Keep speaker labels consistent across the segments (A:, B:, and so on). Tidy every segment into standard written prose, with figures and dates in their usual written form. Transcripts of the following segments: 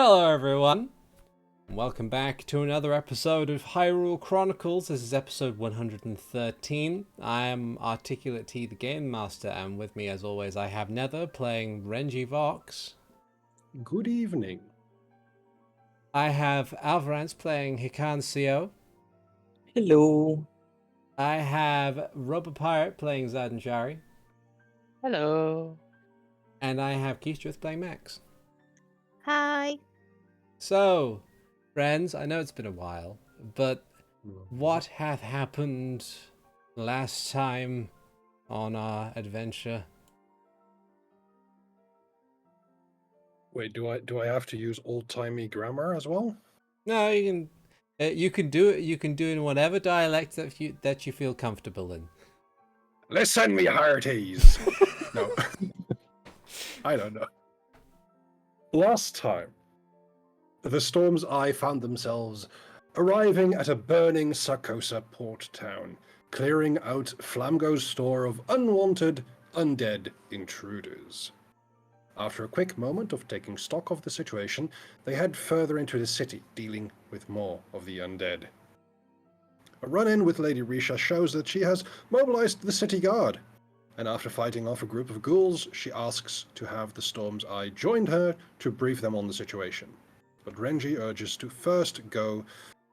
A: Hello everyone, and welcome back to another episode of Hyrule Chronicles. This is episode 113. I am ArticulateT, the Game Master, and with me as always I have Nether playing Renji Vox.
B: Good evening.
A: I have Avrdal playing Hikan Sio.
C: Hello.
A: I have Rubber Pirate playing Zadanjari.
C: Hello.
A: And I have Keith playing Max.
D: Hi.
A: So, friends, I know it's been a while, but what hath happened last time on our adventure?
B: Wait, do I have to use old-timey grammar as well?
A: No, you can do it. You can do it in whatever dialect that you feel comfortable in.
B: Listen, me hearties. No, I don't know. Last time, the Storm's Eye found themselves arriving at a burning Sarcossa port town, clearing out Flamgo's store of unwanted, undead intruders. After a quick moment of taking stock of the situation, they head further into the city, dealing with more of the undead. A run-in with Lady Risha shows that she has mobilized the city guard, and after fighting off a group of ghouls, she asks to have the Storm's Eye join her to brief them on the situation. But Renji urges to first go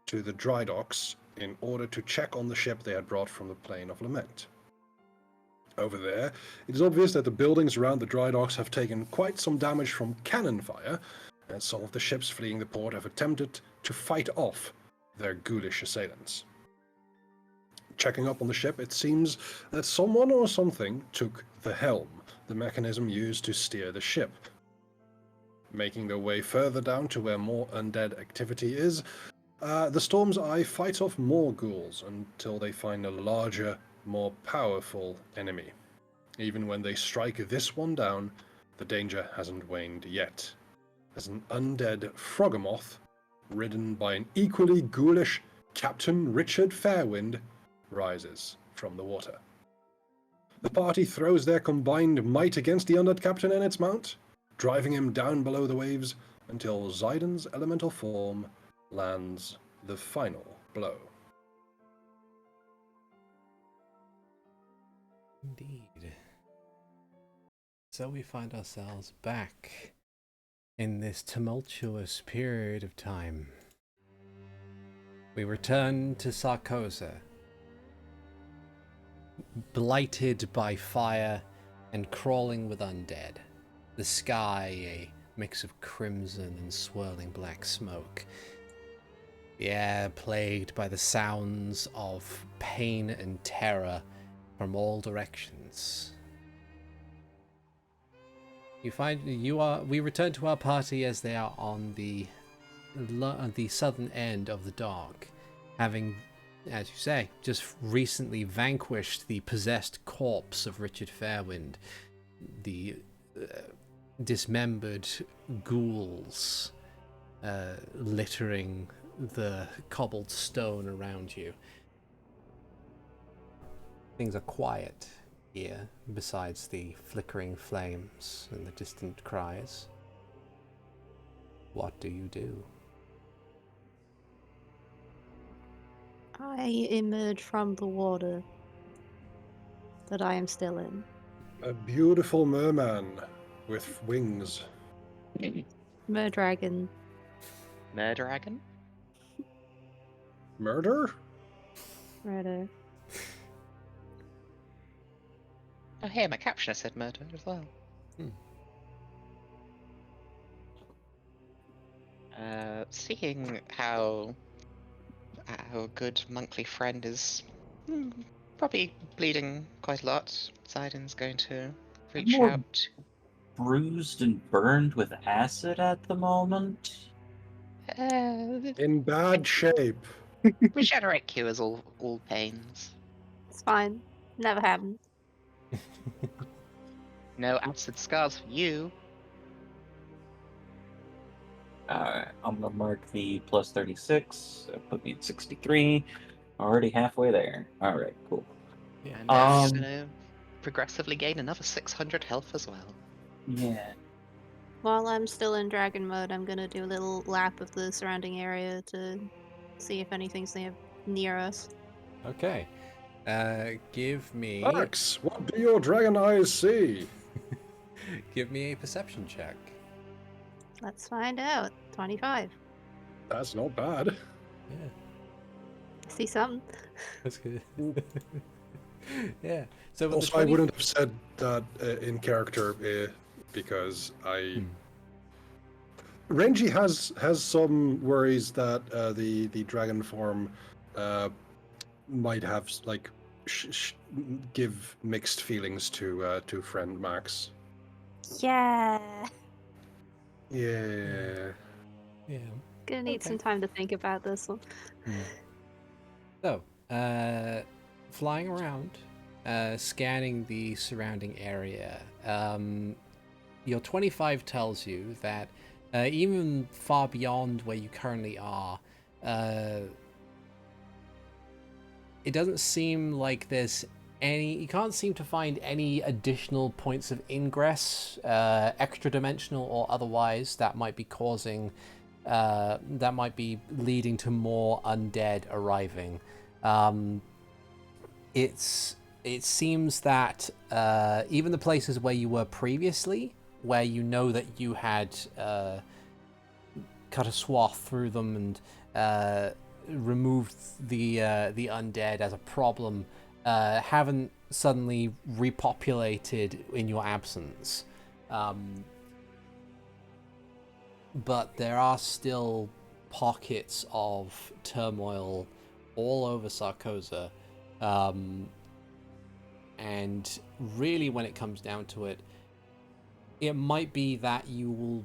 B: to the dry docks in order to check on the ship they had brought from the Plain of Lament. Over there, it is obvious that the buildings around the dry docks have taken quite some damage from cannon fire, and some of the ships fleeing the port have attempted to fight off their ghoulish assailants. Checking up on the ship, it seems that someone or something took the helm, the mechanism used to steer the ship. Making their way further down to where more undead activity is, the Storm's Eye fight off more ghouls until they find a larger, more powerful enemy. Even when they strike this one down, the danger hasn't waned yet, as an undead Froggermoth, ridden by an equally ghoulish Captain Richard Fairwind, rises from the water. The party throws their combined might against the undead captain and its mount, driving him down below the waves until Zaiden's elemental form lands the final blow.
A: Indeed. So we find ourselves back in this tumultuous period of time. We return to Sarcossa, blighted by fire and crawling with undead. The sky a mix of crimson and swirling black smoke. The air plagued by the sounds of pain and terror from all directions. We return to our party as they are on the southern end of the dock, having, as you say, just recently vanquished the possessed corpse of Richard Fairwind, the dismembered ghouls littering the cobbled stone around you. Things are quiet here, besides the flickering flames and the distant cries. What do you do?
D: I emerge from the water that I am still in.
B: A beautiful merman with wings.
D: Merdragon.
C: Merdragon?
B: Murder?
D: Murder.
C: Oh, hey, my captioner said murder as well. Seeing how our good monkly friend is probably bleeding quite a lot, Zaiden's going to reach
E: More
C: out.
E: bruised and burned with acid at the moment.
B: In bad shape.
C: Regenerate cures all pains.
D: It's fine. Never happened.
C: No acid scars for you.
E: Alright, I'm gonna mark the plus 36. That put me at 63. Already halfway there. Alright, cool.
A: Yeah.
C: And he's going to progressively gain another 600 health as well.
E: Yeah.
D: While I'm still in dragon mode, I'm gonna do a little lap of the surrounding area to see if anything's near us.
A: Okay. Give me
B: Max, what do your dragon eyes see?
A: give me a perception check.
D: Let's find out. 25.
B: That's not bad.
A: Yeah,
D: See something?
A: that's good. Yeah. So with the
B: Also, I
A: 20
B: wouldn't have said that in character because I. Renji has some worries that the dragon form might have like give mixed feelings to friend Max.
D: Yeah.
B: Yeah.
A: Yeah.
D: Gonna need
A: Okay.
D: some time to think about this one.
A: So, flying around, scanning the surrounding area, your 25 tells you that even far beyond where you currently are, it doesn't seem like there's you can't seem to find any additional points of ingress, extra dimensional or otherwise, that might be causing, that might be leading to more undead arriving. It seems that even the places where you were previously, where you know that you had cut a swath through them and removed the undead as a problem, haven't suddenly repopulated in your absence. But there are still pockets of turmoil all over Sarcossa. And really, when it comes down to it, it might be that you will,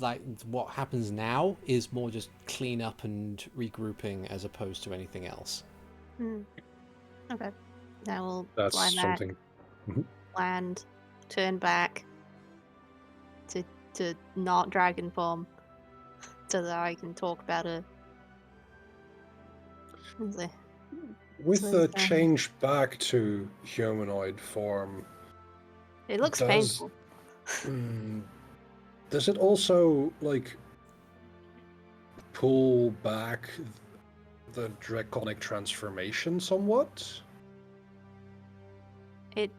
A: like, what happens now is more just clean up and regrouping as opposed to anything else.
D: Okay. Now we'll
B: That's
D: fly back,
B: something.
D: land, turn back to not dragon form so that I can talk better.
B: With
D: So,
B: the change back to humanoid form,
D: it looks
B: does
D: painful.
B: does it also like pull back the draconic transformation somewhat?
D: It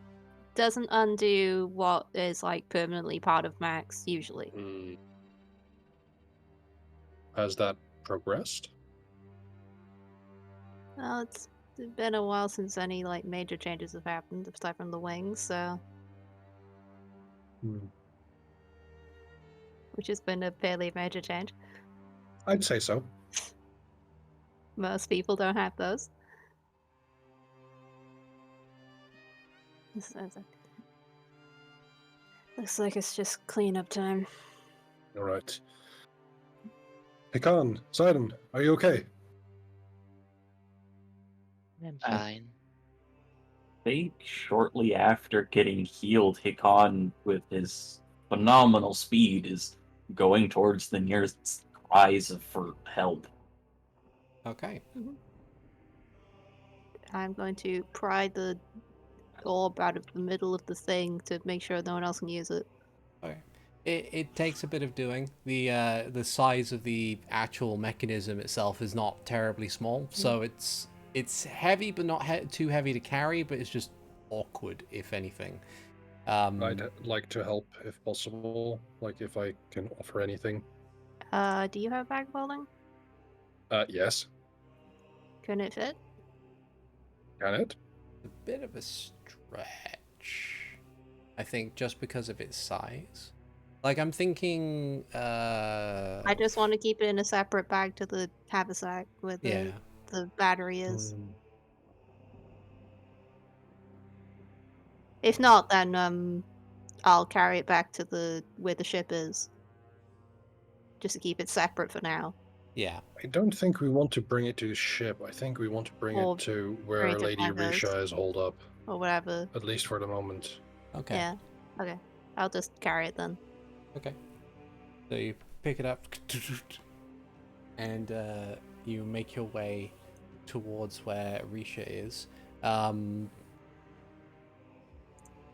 D: doesn't undo what is like permanently part of Max usually.
B: Has that progressed?
D: Well, it's been a while since any like major changes have happened, aside from the wings, so which has been a fairly major change.
B: I'd say so.
D: Most people don't have those. Looks like it's just cleanup time.
B: All right. Hikan, Sidon, are you okay?
C: I'm fine.
E: I think shortly after getting healed, Hikan, with his phenomenal speed, is going towards the nearest cries for help.
A: Okay.
D: I'm going to pry the orb out of the middle of the thing to make sure no one else can use it.
A: Okay. It takes a bit of doing. The size of the actual mechanism itself is not terribly small, so it's heavy but not too heavy to carry, but it's just awkward if anything.
B: I'd like to help if possible, like if I can offer anything.
D: Do you have bag folding?
B: Yes.
D: Can it fit?
B: Can it?
A: A bit of a stretch, I think, just because of its size. Like, I'm thinking
D: I just want to keep it in a separate bag to the haversack where the battery is. If not, then I'll carry it back to where the ship is. Just to keep it separate for now.
A: Yeah.
B: I don't think we want to bring it to the ship. I think we want to bring
D: Or
B: it to
D: bring
B: where
D: it to
B: Lady
D: Flanders.
B: Risha is holed up,
D: Or whatever.
B: at least for the moment.
A: Okay.
D: Yeah. Okay. I'll just carry it then.
A: Okay. So you pick it up, and you make your way towards where Risha is.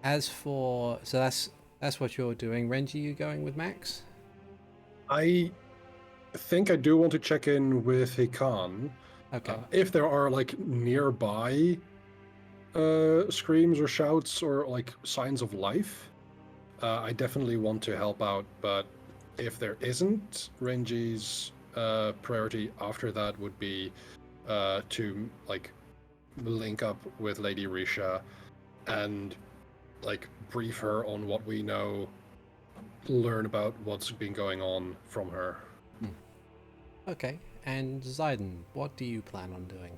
A: As for, so that's That's what you're doing. Renji, you going with Max?
B: I think I do want to check in with Hikan.
A: Okay.
B: If there are like nearby screams or shouts or like signs of life, I definitely want to help out. But if there isn't, Renji's priority after that would be to like link up with Lady Risha and like brief her on what we know, learn about what's been going on from her.
A: Okay. And Zayden, what do you plan on doing?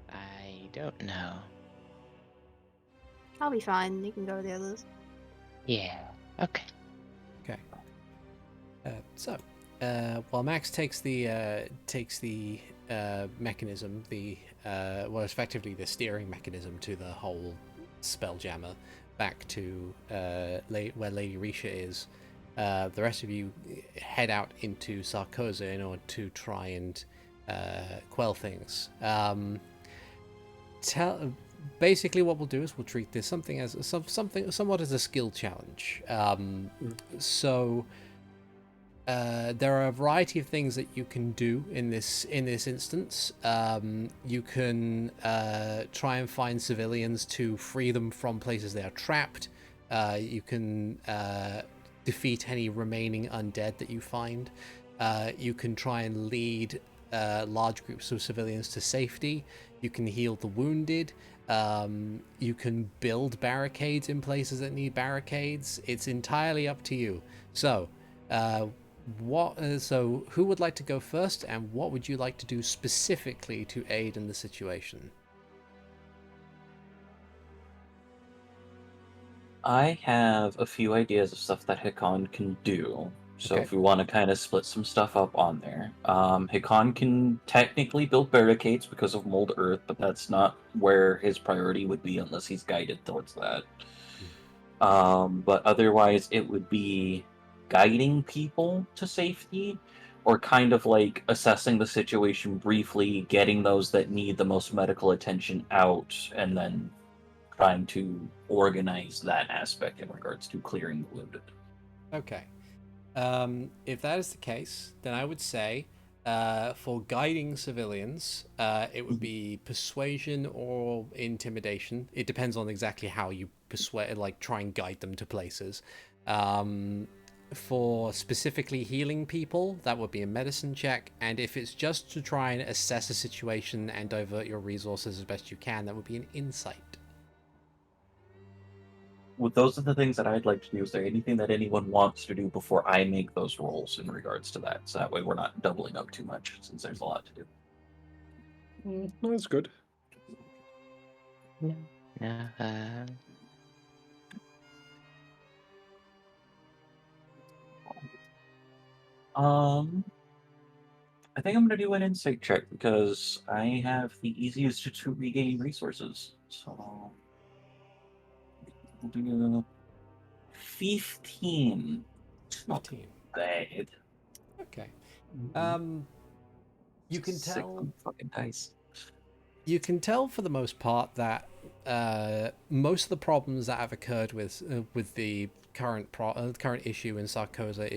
C: I don't know.
D: I'll be fine. You can go with the others.
C: Yeah. Okay.
A: Okay. While Max takes the mechanism, well, effectively the steering mechanism to the whole spelljammer back to where Lady Risha is, the rest of you head out into Sarcossa in order to try and quell things. Basically, what we'll do is we'll treat this somewhat as a skill challenge. So there are a variety of things that you can do in this instance. You can try and find civilians to free them from places they are trapped. You can defeat any remaining undead that you find. You can try and lead large groups of civilians to safety. You can heal the wounded. You can build barricades in places that need barricades. It's entirely up to you. So, who would like to go first, and what would you like to do specifically to aid in the situation?
E: I have a few ideas of stuff that Hikan can do. So
A: Okay.
E: if we want to kind of split some stuff up on there, Hikan can technically build barricades because of mold earth, but that's not where his priority would be unless he's guided towards that. But otherwise, it would be guiding people to safety, or kind of like assessing the situation briefly, getting those that need the most medical attention out, and then trying to organize that aspect in regards to clearing the wounded.
A: Okay. If that is the case, then I would say for guiding civilians, it would be persuasion or intimidation. It depends on exactly how you persuade, like try and guide them to places. For specifically healing people, that would be a medicine check. And if it's just to try and assess a situation and divert your resources as best you can, that would be an insight.
E: Well, those are the things that I'd like to do. Is there anything that anyone wants to do before I make those rolls in regards to that? So that way we're not doubling up too much, since there's a lot to do.
B: No, that's good.
C: Yeah.
E: I think I'm gonna do an insight check because I have the easiest to regain resources. So we'll do 15. It's not
A: 15.
E: bad.
A: Okay. You can
E: Sick
A: tell.
E: fucking dice.
A: You can tell for the most part that most of the problems that have occurred with the current issue in Sarcossa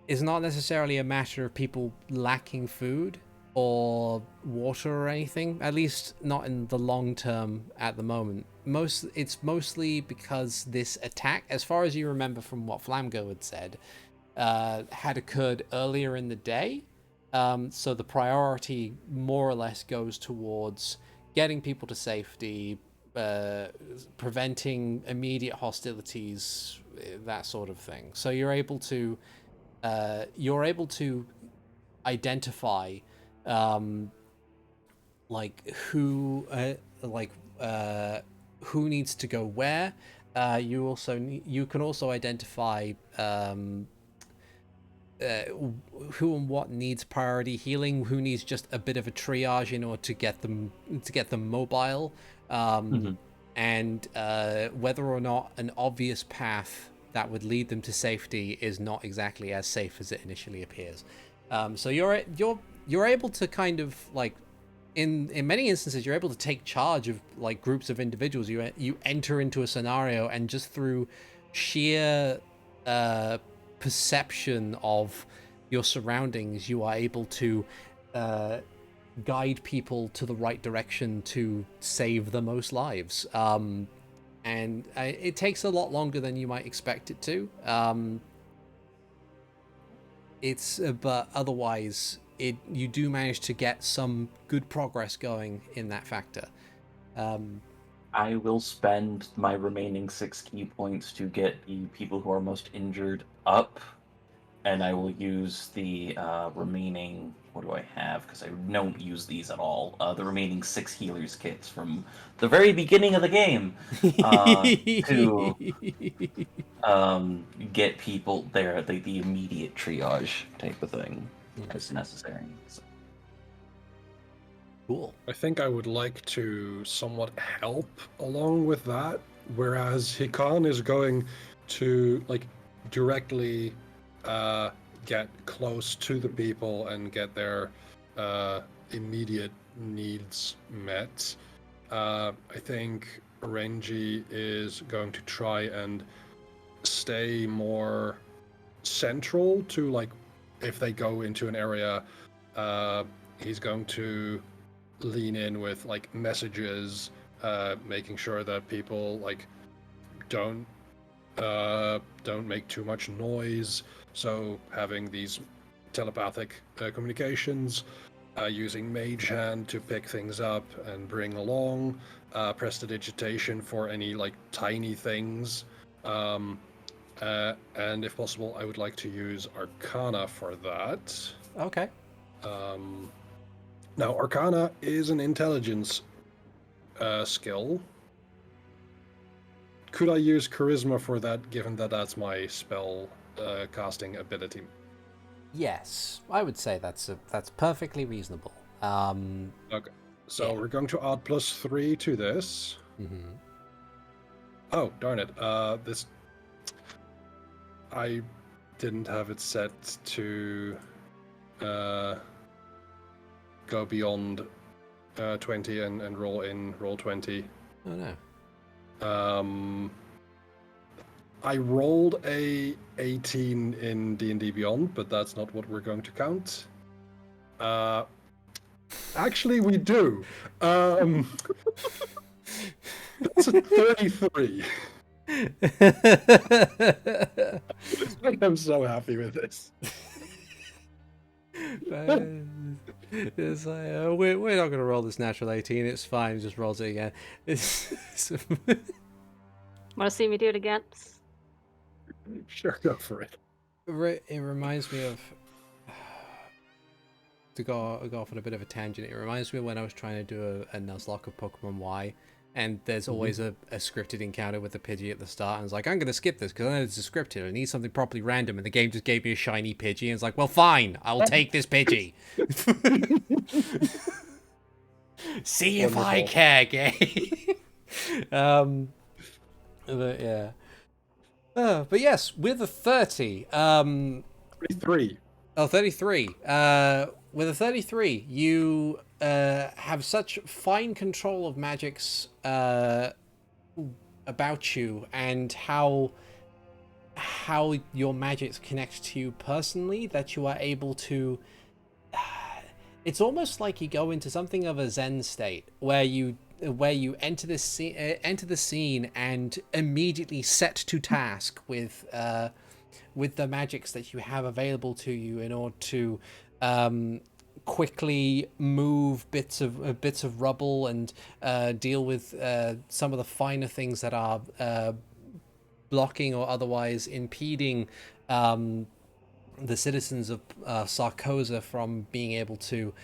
A: is not necessarily a matter of people lacking food or water or anything. At least not in the long term at the moment. It's mostly because this attack, as far as you remember from what Flamgo had said, had occurred earlier in the day. So the priority more or less goes towards getting people to safety, preventing immediate hostilities, that sort of thing. So you're able to identify who needs to go where. You can also identify who and what needs priority healing, who needs just a bit of a triage in order to get them mobile, and whether or not an obvious path that would lead them to safety is not exactly as safe as it initially appears. So you're able to kind of like, in many instances, you're able to take charge of like groups of individuals. You enter into a scenario, and just through sheer perception of your surroundings, you are able to guide people to the right direction to save the most lives. And it takes a lot longer than you might expect it to. But otherwise, you do manage to get some good progress going in that factor.
E: I will spend my remaining 6 key points to get the people who are most injured up, and I will use the remaining. What do I have? Because I don't use these at all. The remaining 6 healers kits from the very beginning of the game to get people there. The immediate triage type of thing as necessary. So.
A: Cool.
B: I think I would like to somewhat help along with that, whereas Hikan is going to like directly get close to the people and get their immediate needs met. I think Renji is going to try and stay more central to, like, if they go into an area, he's going to lean in with like messages, making sure that people like don't make too much noise. So having these telepathic communications, using Mage Hand to pick things up and bring along, prestidigitation for any like tiny things, and if possible, I would like to use Arcana for that.
A: Okay.
B: Now, Arcana is an intelligence skill. Could I use Charisma for that, given that that's my spell casting ability?
A: Yes, I would say that's perfectly reasonable.
B: Okay, so
A: yeah.
B: we're going to add +3 to this.
A: Mm-hmm.
B: Oh, darn it. This... I didn't have it set to go beyond 20 and roll 20.
A: Oh no.
B: I rolled a 18 in D&D Beyond, but that's not what we're going to count. Actually, we do. That's a 33. I'm so happy with this.
A: It's like, we're not going to roll this natural 18. It's fine. Just rolls it again.
D: Want to see me do it again?
B: Sure, go for it.
A: It reminds me of, to go off on a bit of a tangent, it reminds me of when I was trying to do a Nuzlocke of Pokemon Y, and there's always a scripted encounter with the Pidgey at the start, and it's like, I'm going to skip this because I know it's a scripted. I need something properly random, and the game just gave me a shiny Pidgey, and it's like, well, fine, I'll take this Pidgey. See if I care, game. But yeah. But yes, with a 30.
B: 33.
A: Oh, 33. With a 33, you have such fine control of magics about you, and how your magics connect to you personally, that you are able to... It's almost like you go into something of a Zen state, where you enter the scene and immediately set to task with the magics that you have available to you in order to quickly move bits of rubble and deal with some of the finer things that are blocking or otherwise impeding the citizens of Sarcossa from being able to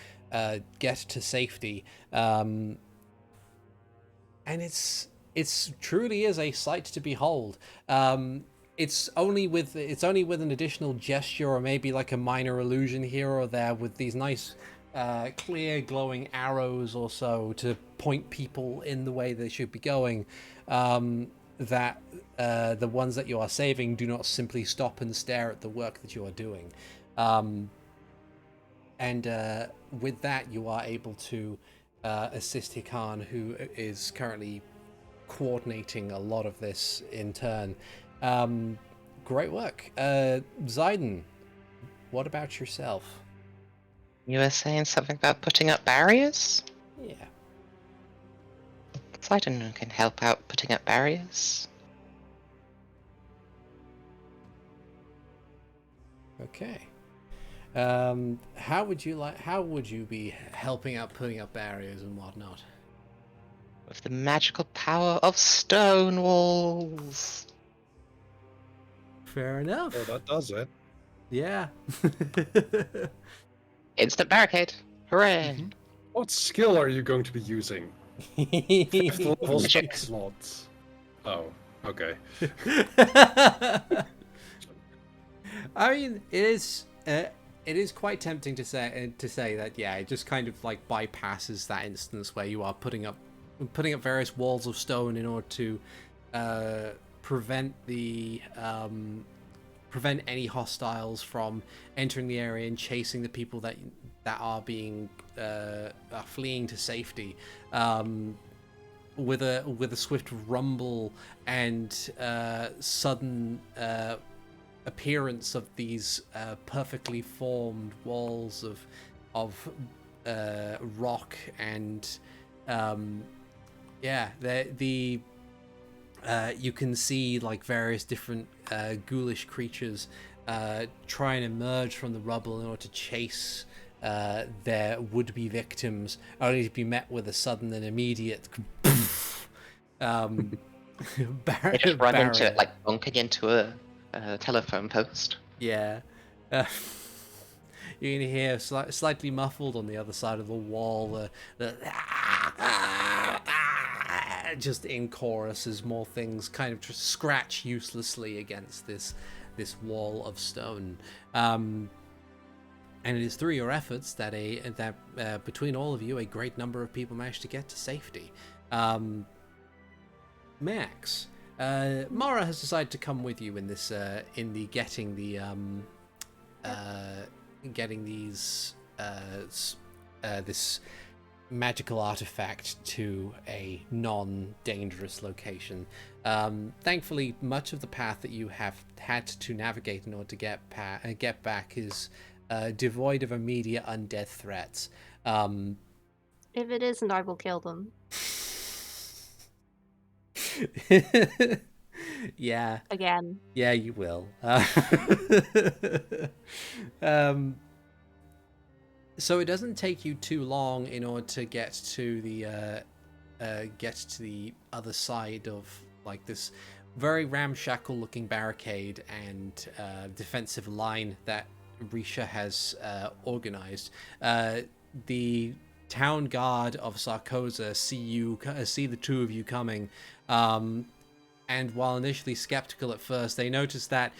A: get to safety. And it's truly is a sight to behold. It's only with an additional gesture, or maybe like a minor illusion here or there, with these nice clear glowing arrows or so to point people in the way they should be going, that the ones that you are saving do not simply stop and stare at the work that you are doing. with that, you are able to assist Hikan, who is currently coordinating a lot of this in turn. Great work. Zayden, what about yourself?
C: You were saying something about putting up barriers?
A: Yeah.
C: Sidon can help out putting up barriers.
A: Okay. How would you be helping out putting up barriers and whatnot?
C: With the magical power of stone walls.
A: Fair enough.
B: Oh, that does it.
A: Yeah.
C: Instant barricade. Hooray!
B: What skill are you going to be using? 5th level
C: Magic.
B: speed slots. Oh, okay.
A: I mean, it is quite tempting to say that it just kind of like bypasses that instance where you are putting up various walls of stone in order to prevent any hostiles from entering the area and chasing the people that are being are fleeing to safety. With a swift rumble and sudden appearance of these perfectly formed walls of rock and you can see like various different ghoulish creatures try and emerge from the rubble in order to chase their would-be victims, only to be met with a sudden and immediate
C: They just run into it like bunking into a telephone post.
A: Yeah. You can hear slightly muffled on the other side of the wall just in chorus as more things kind of just scratch uselessly against this wall of stone. And it is through your efforts that between all of you, a great number of people managed to get to safety. Max, Mara has decided to come with you in this getting this magical artifact to a non-dangerous location. Thankfully, much of the path that you have had to navigate in order to get back is devoid of immediate undead threats.
D: If it isn't, I will kill them.
A: Yeah.
D: Again.
A: Yeah, you will. So it doesn't take you too long in order to get to the other side of like this very ramshackle looking barricade and defensive line that Risha has organized. The town guard of Sarcossa see the two of you coming, and while initially skeptical at first, they notice that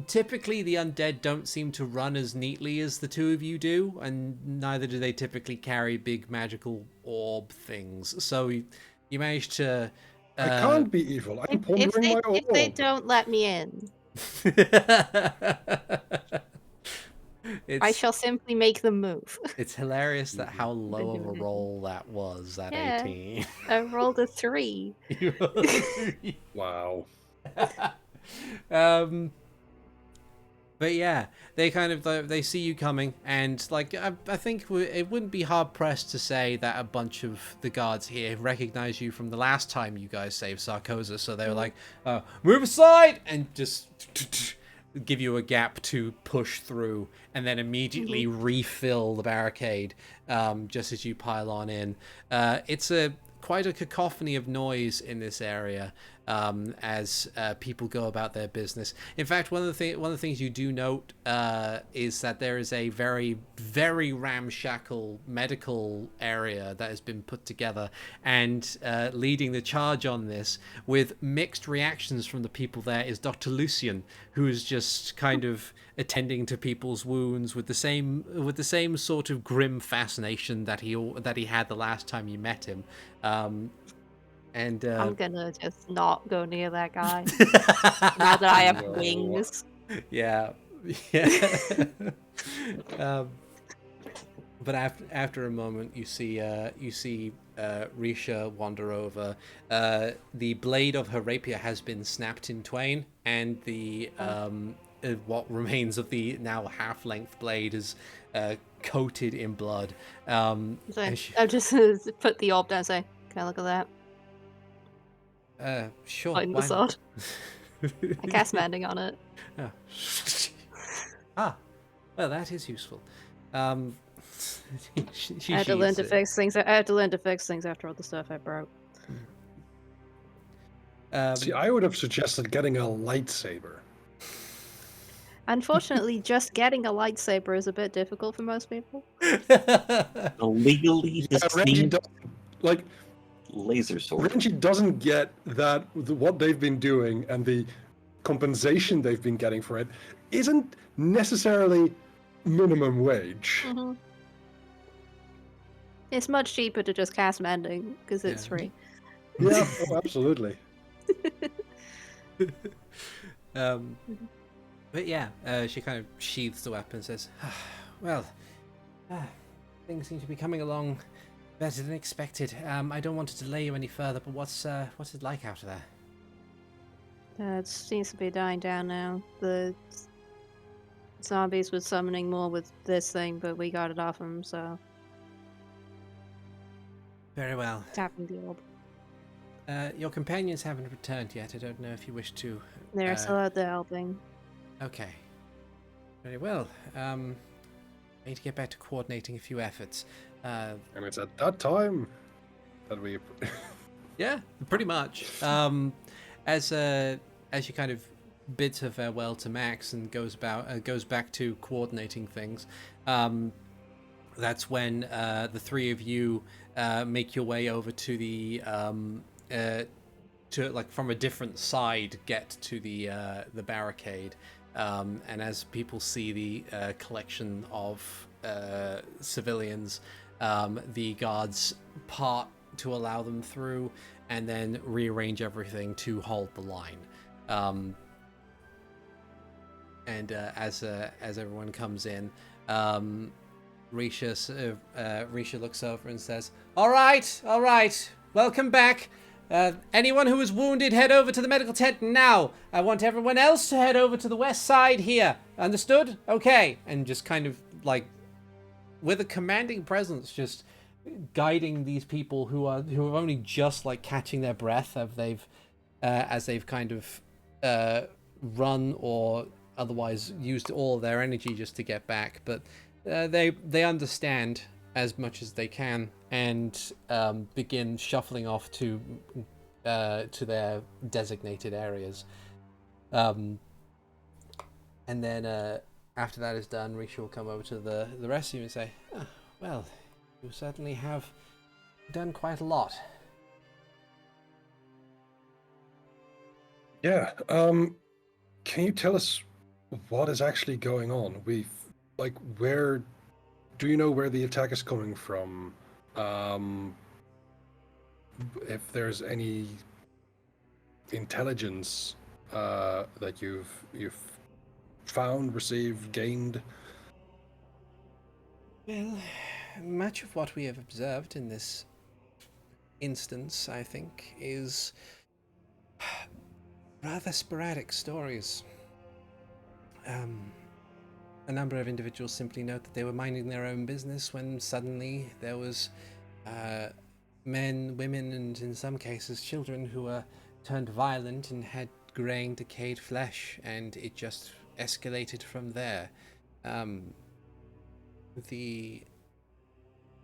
A: typically the undead don't seem to run as neatly as the two of you do, and neither do they typically carry big magical orb things. So you manage to...
B: I can't be evil. I'm pondering my orb.
D: If they don't let me in, I shall simply make them move.
A: It's hilarious that how low of a roll that was at
D: Yeah.
A: 18.
D: I rolled a 3.
B: Wow.
A: But yeah, they kind of they see you coming, and like I think it wouldn't be hard pressed to say that a bunch of the guards here recognize you from the last time you guys saved Sarcossa. So they were like, "Move aside!" and just give you a gap to push through, and then immediately refill the barricade just as you pile on in. It's quite a cacophony of noise in this area as people go about their business. In fact, one of the things you do note is that there is a very, very ramshackle medical area that has been put together, and leading the charge on this with mixed reactions from the people there is Dr. Lucian, who is just kind of attending to people's wounds with the same sort of grim fascination that he had the last time you met him. And
D: I'm gonna just not go near that guy now that I have wings.
A: Yeah. but after a moment, you see Risha wander over. The blade of her rapier has been snapped in twain, and the what remains of the now half-length blade is coated in blood.
D: So I'll just put the orb down and say, "Can I look at
A: that? Sure.
D: Find the sword. I cast mending on it.
A: Oh. Well, that is useful. She
D: I had to learn to
A: sheathes it.
D: fix things. I had to learn to fix things after all the stuff I broke.
B: See, I would have suggested getting a lightsaber.
D: Unfortunately, just getting a lightsaber is a bit difficult for most people.
E: Legally,
B: Yeah, Renji does, like,
E: laser sword.
B: Renji doesn't get that what they've been doing and the compensation they've been getting for it isn't necessarily minimum wage.
D: Mm-hmm. It's much cheaper to just cast mending because it's free.
B: Yeah, oh, absolutely.
A: But yeah, she kind of sheathes the weapon and says, well, things seem to be coming along better than expected. I don't want to delay you any further, but what's it like out there?
D: It seems to be dying down now. The zombies were summoning more with this thing, but we got it off them, so...
A: Very well.
D: Tapping the orb.
A: Your companions haven't returned yet. I don't know if you wish to...
D: They're still out there helping.
A: Okay. Very well. I need to get back to coordinating a few efforts.
B: And it's at that time that we...
A: Yeah, pretty much. As she kind of bids her farewell to Max and goes back to coordinating things, that's when the three of you make your way over to the to, like, from a different side, get to the barricade, and as people see the collection of civilians, the guards part to allow them through, and then rearrange everything to hold the line. And as everyone comes in, Risha looks over and says, all right, welcome back. Anyone who is wounded, head over to the medical tent now. I want everyone else to head over to the west side here. Understood? Okay. And just kind of, like, with a commanding presence, just guiding these people who are only just, like, catching their breath as they've kind of run or otherwise used all of their energy just to get back. But they understand as much as they can, and begin shuffling off to their designated areas. And then after that is done, Risha will come over to the rest of you and say, oh, well, you certainly have done quite a lot.
B: Yeah, can you tell us what is actually going on? Where... Do you know where the attack is coming from? If there's any intelligence that you've found, received, gained?
A: Well, much of what we have observed in this instance, I think, is rather sporadic stories. A number of individuals simply note that they were minding their own business when suddenly there was men, women, and in some cases children who were turned violent and had graying, decayed flesh, and it just escalated from there. A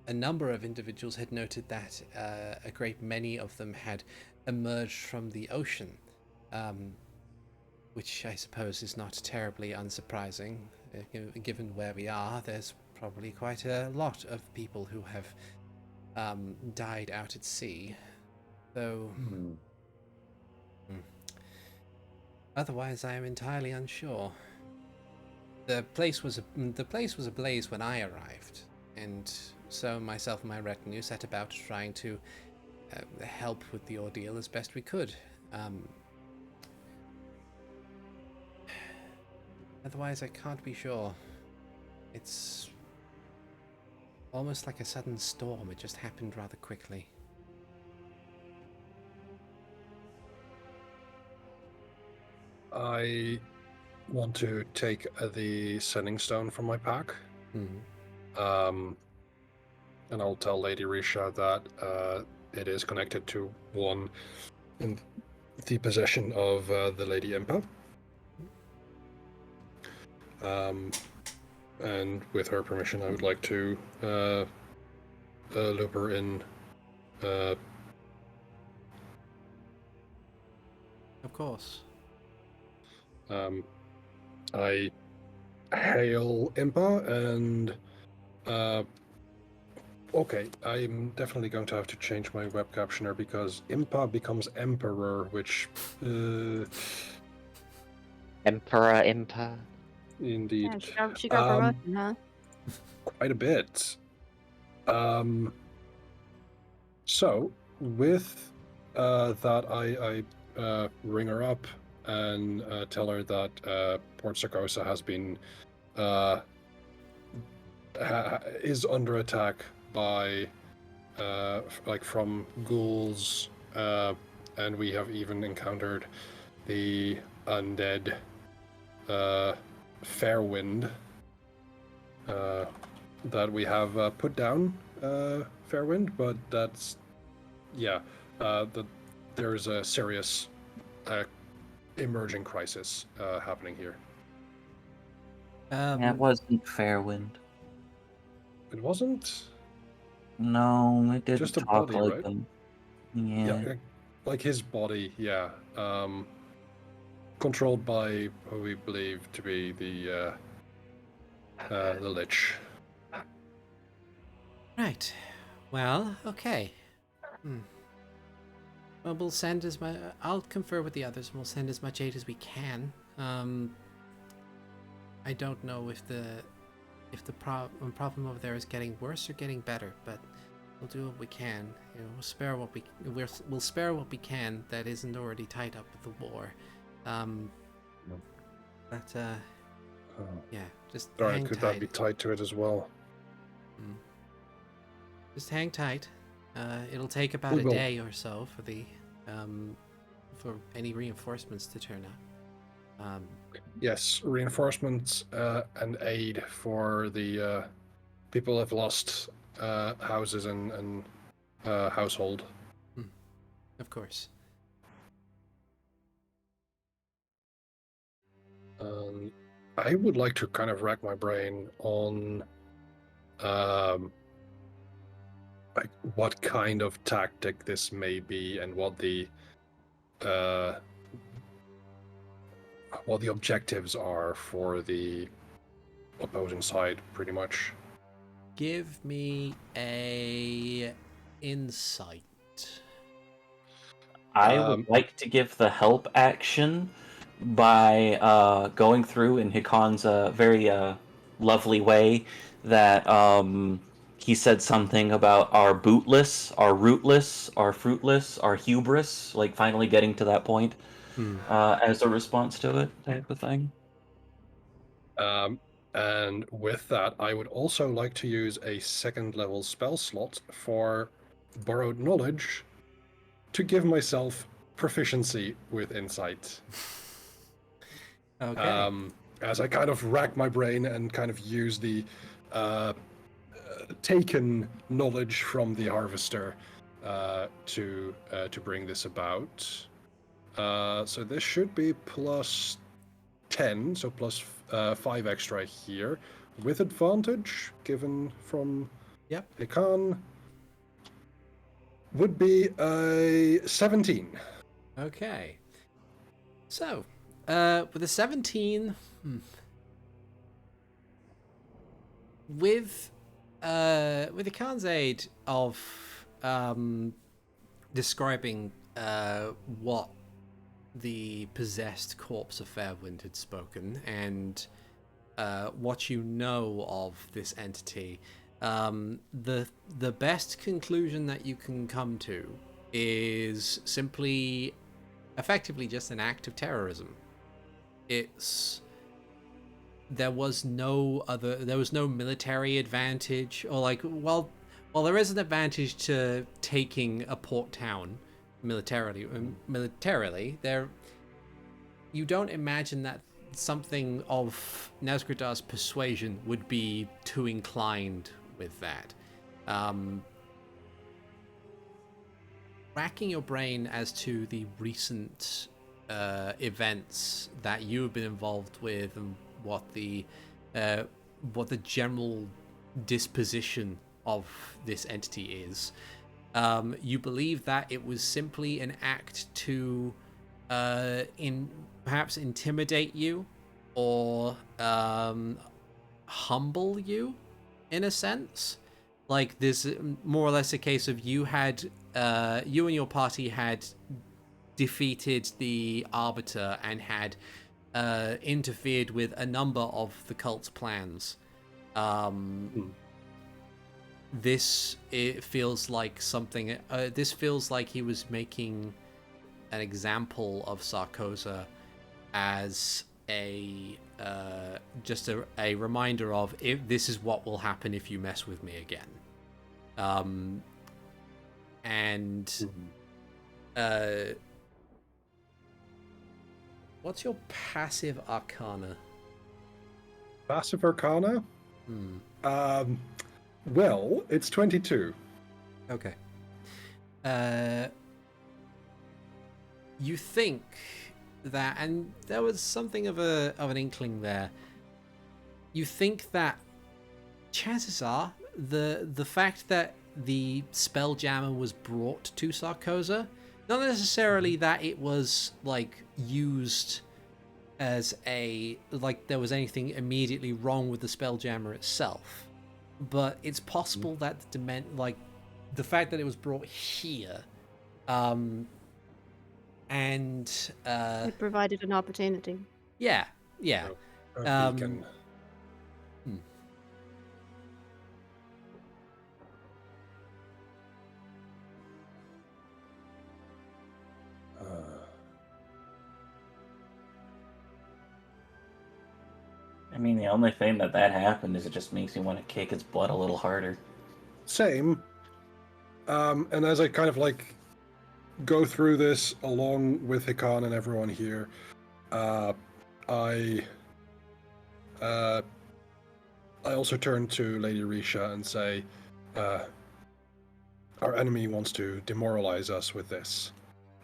A: number of individuals had noted that a great many of them had emerged from the ocean, which I suppose is not terribly unsurprising. Given where we are, there's probably quite a lot of people who have died out at sea. Though, otherwise, I am entirely unsure. The place was ablaze when I arrived, and so myself and my retinue set about trying to help with the ordeal as best we could. Otherwise, I can't be sure. It's Almost like a sudden storm. It just happened rather quickly.
B: I want to take the sending stone from my pack.
A: Mm-hmm.
B: And I'll tell Lady Risha that it is connected to one in the possession of the Lady Impa. And with her permission, I would like to loop her in.
A: Of course.
B: I hail Impa and okay, I'm definitely going to have to change my web captioner because Impa becomes Emperor, which
C: Emperor, Impa.
B: indeed.
D: Yeah, she got promoted, huh?
B: Quite a bit. So with that, I ring her up and tell her that Port Sarcossa has been is under attack by like from ghouls, and we have even encountered the undead Fairwind that we have put down Fairwind, but that's there is a serious emerging crisis happening here.
E: Yeah, it wasn't Fairwind.
B: It wasn't
E: No, it didn't
B: just a
E: talk
B: body,
E: like
B: right?
E: him. Yeah.
B: Like his body, yeah. Controlled by who we believe to be the Lich.
A: Right. Well, okay. Well, we'll send as much. I'll confer with the others, and we'll send as much aid as we can. I don't know if the problem over there is getting worse or getting better, but we'll do what we can. You know, we'll spare what we can that isn't already tied up with the war. Yeah, just
B: Sorry,
A: hang
B: could
A: tight.
B: that be tied to it as well?
A: Just hang tight. It'll take about
B: We
A: a
B: will.
A: day or so for the for any reinforcements to turn up.
B: Yes, reinforcements and aid for the people who have lost houses and household.
A: Of course.
B: I would like to kind of rack my brain on like what kind of tactic this may be and what the objectives are for the opposing side, pretty much.
A: Give me a insight.
E: I would like to give the help action by going through in Hikan's very lovely way that he said something about our bootless, our rootless, our fruitless, our hubris, like finally getting to that point as a response to it, type of thing.
B: And with that, I would also like to use a second level spell slot for borrowed knowledge to give myself proficiency with insight.
A: Okay.
B: As I kind of rack my brain and kind of use the taken knowledge from the harvester to bring this about. So this should be plus 10, so plus 5 extra here, with advantage given from Hikan. Would be a 17.
A: Okay. So, with a 17, with the Khan's aid of describing what the possessed corpse of Fairwind had spoken and what you know of this entity, the best conclusion that you can come to is simply effectively just an act of terrorism. It's there was no military advantage, or like, well, there is an advantage to taking a port town militarily. There, you don't imagine that something of Nazgûrdar's persuasion would be too inclined with that. Racking your brain as to the recent events that you have been involved with and what the general disposition of this entity is, you believe that it was simply an act to perhaps intimidate you or humble you in a sense. Like, there's more or less a case of you and your party had defeated the Arbiter and had interfered with a number of the cult's plans. It feels like something. This feels like he was making an example of Sarcossa as just a reminder of, if this is what will happen if you mess with me again. What's your passive arcana?
B: Passive Arcana? Well, it's 22.
A: Okay. You think that, and there was something of an inkling there. You think that chances are the fact that the Spelljammer was brought to Sarcossa, not necessarily that it was like used as there was anything immediately wrong with the Spelljammer itself, but it's possible that the fact that it was brought here,
D: it provided an opportunity.
A: Yeah.
B: Beacon.
E: I mean, the only thing that happened is it just makes me want to kick its butt a little harder.
B: Same. And as I kind of like go through this along with Hikan and everyone here, I also turn to Lady Risha and say, our enemy wants to demoralize us with this.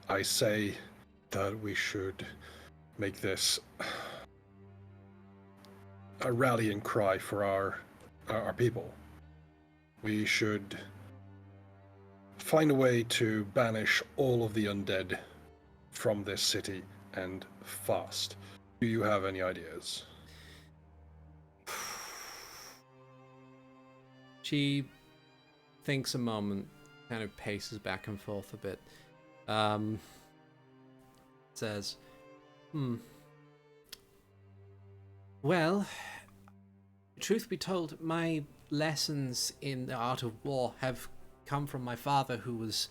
B: I say that we should make this a rallying cry for our people. We should find a way to banish all of the undead from this city, and fast. Do you have any ideas?
A: She thinks a moment, kind of paces back and forth a bit. Says, well, truth be told, my lessons in the art of war have come from my father, who was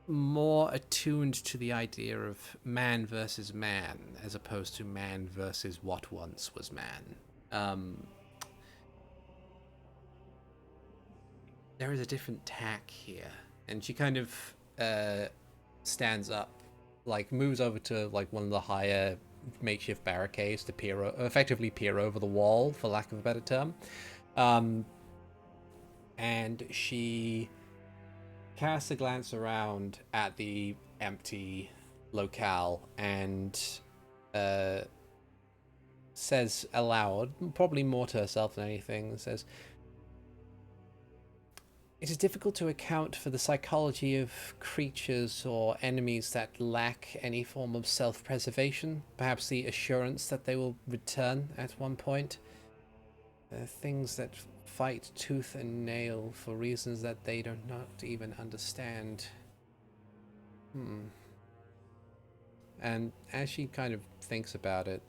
A: more attuned to the idea of man versus man, as opposed to man versus what once was man. There is a different tack here. And she kind of stands up, like moves over to like one of the higher makeshift barricades to effectively peer over the wall, for lack of a better term. And she casts a glance around at the empty locale and says aloud, probably more to herself than anything, says, it is difficult to account for the psychology of creatures or enemies that lack any form of self-preservation, perhaps the assurance that they will return at one point. Things that fight tooth and nail for reasons that they do not even understand. And as she kind of thinks about it,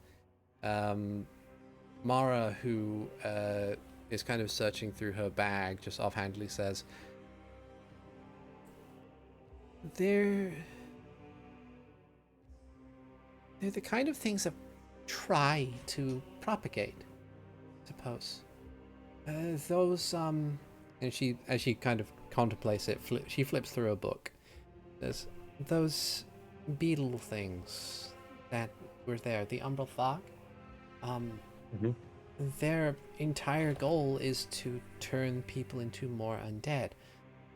A: Mara, who is kind of searching through her bag, just offhandedly says, they're the kind of things that try to propagate. suppose. Those and she, as she kind of contemplates it, she flips through a book. There's those beetle things that were there, the Umbral Thog. Their entire goal is to turn people into more undead.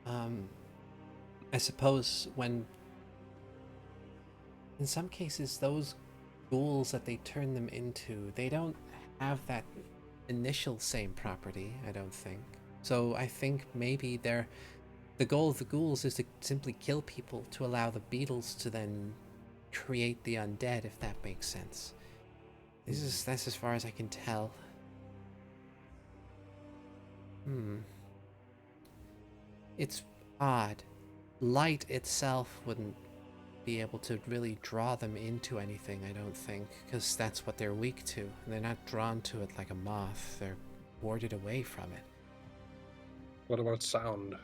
A: I suppose when, in some cases, those ghouls that they turn them into, they don't have that initial same property, I don't think. So I think maybe the goal of the ghouls is to simply kill people to allow the beetles to then create the undead, if that makes sense. That's as far as I can tell. It's odd. Light itself wouldn't be able to really draw them into anything, I don't think, because that's what they're weak to. They're not drawn to it like a moth. They're warded away from it.
B: What about sound?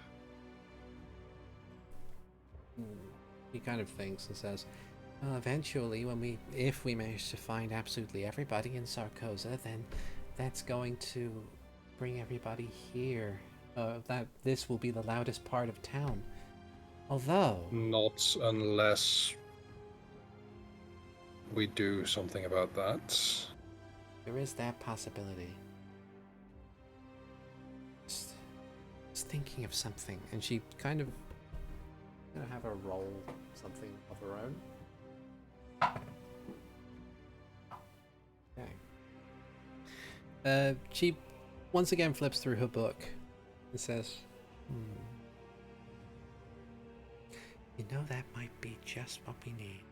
A: He kind of thinks and says, eventually, if we manage to find absolutely everybody in Sarcossa, then that's going to bring everybody here. That this will be the loudest part of town. Although...
B: Not unless we do something about that.
A: There is that possibility. Just thinking of something, and she kind of gonna have her roll something of her own. Okay. She once again flips through her book and says, you know, that might be just what we need.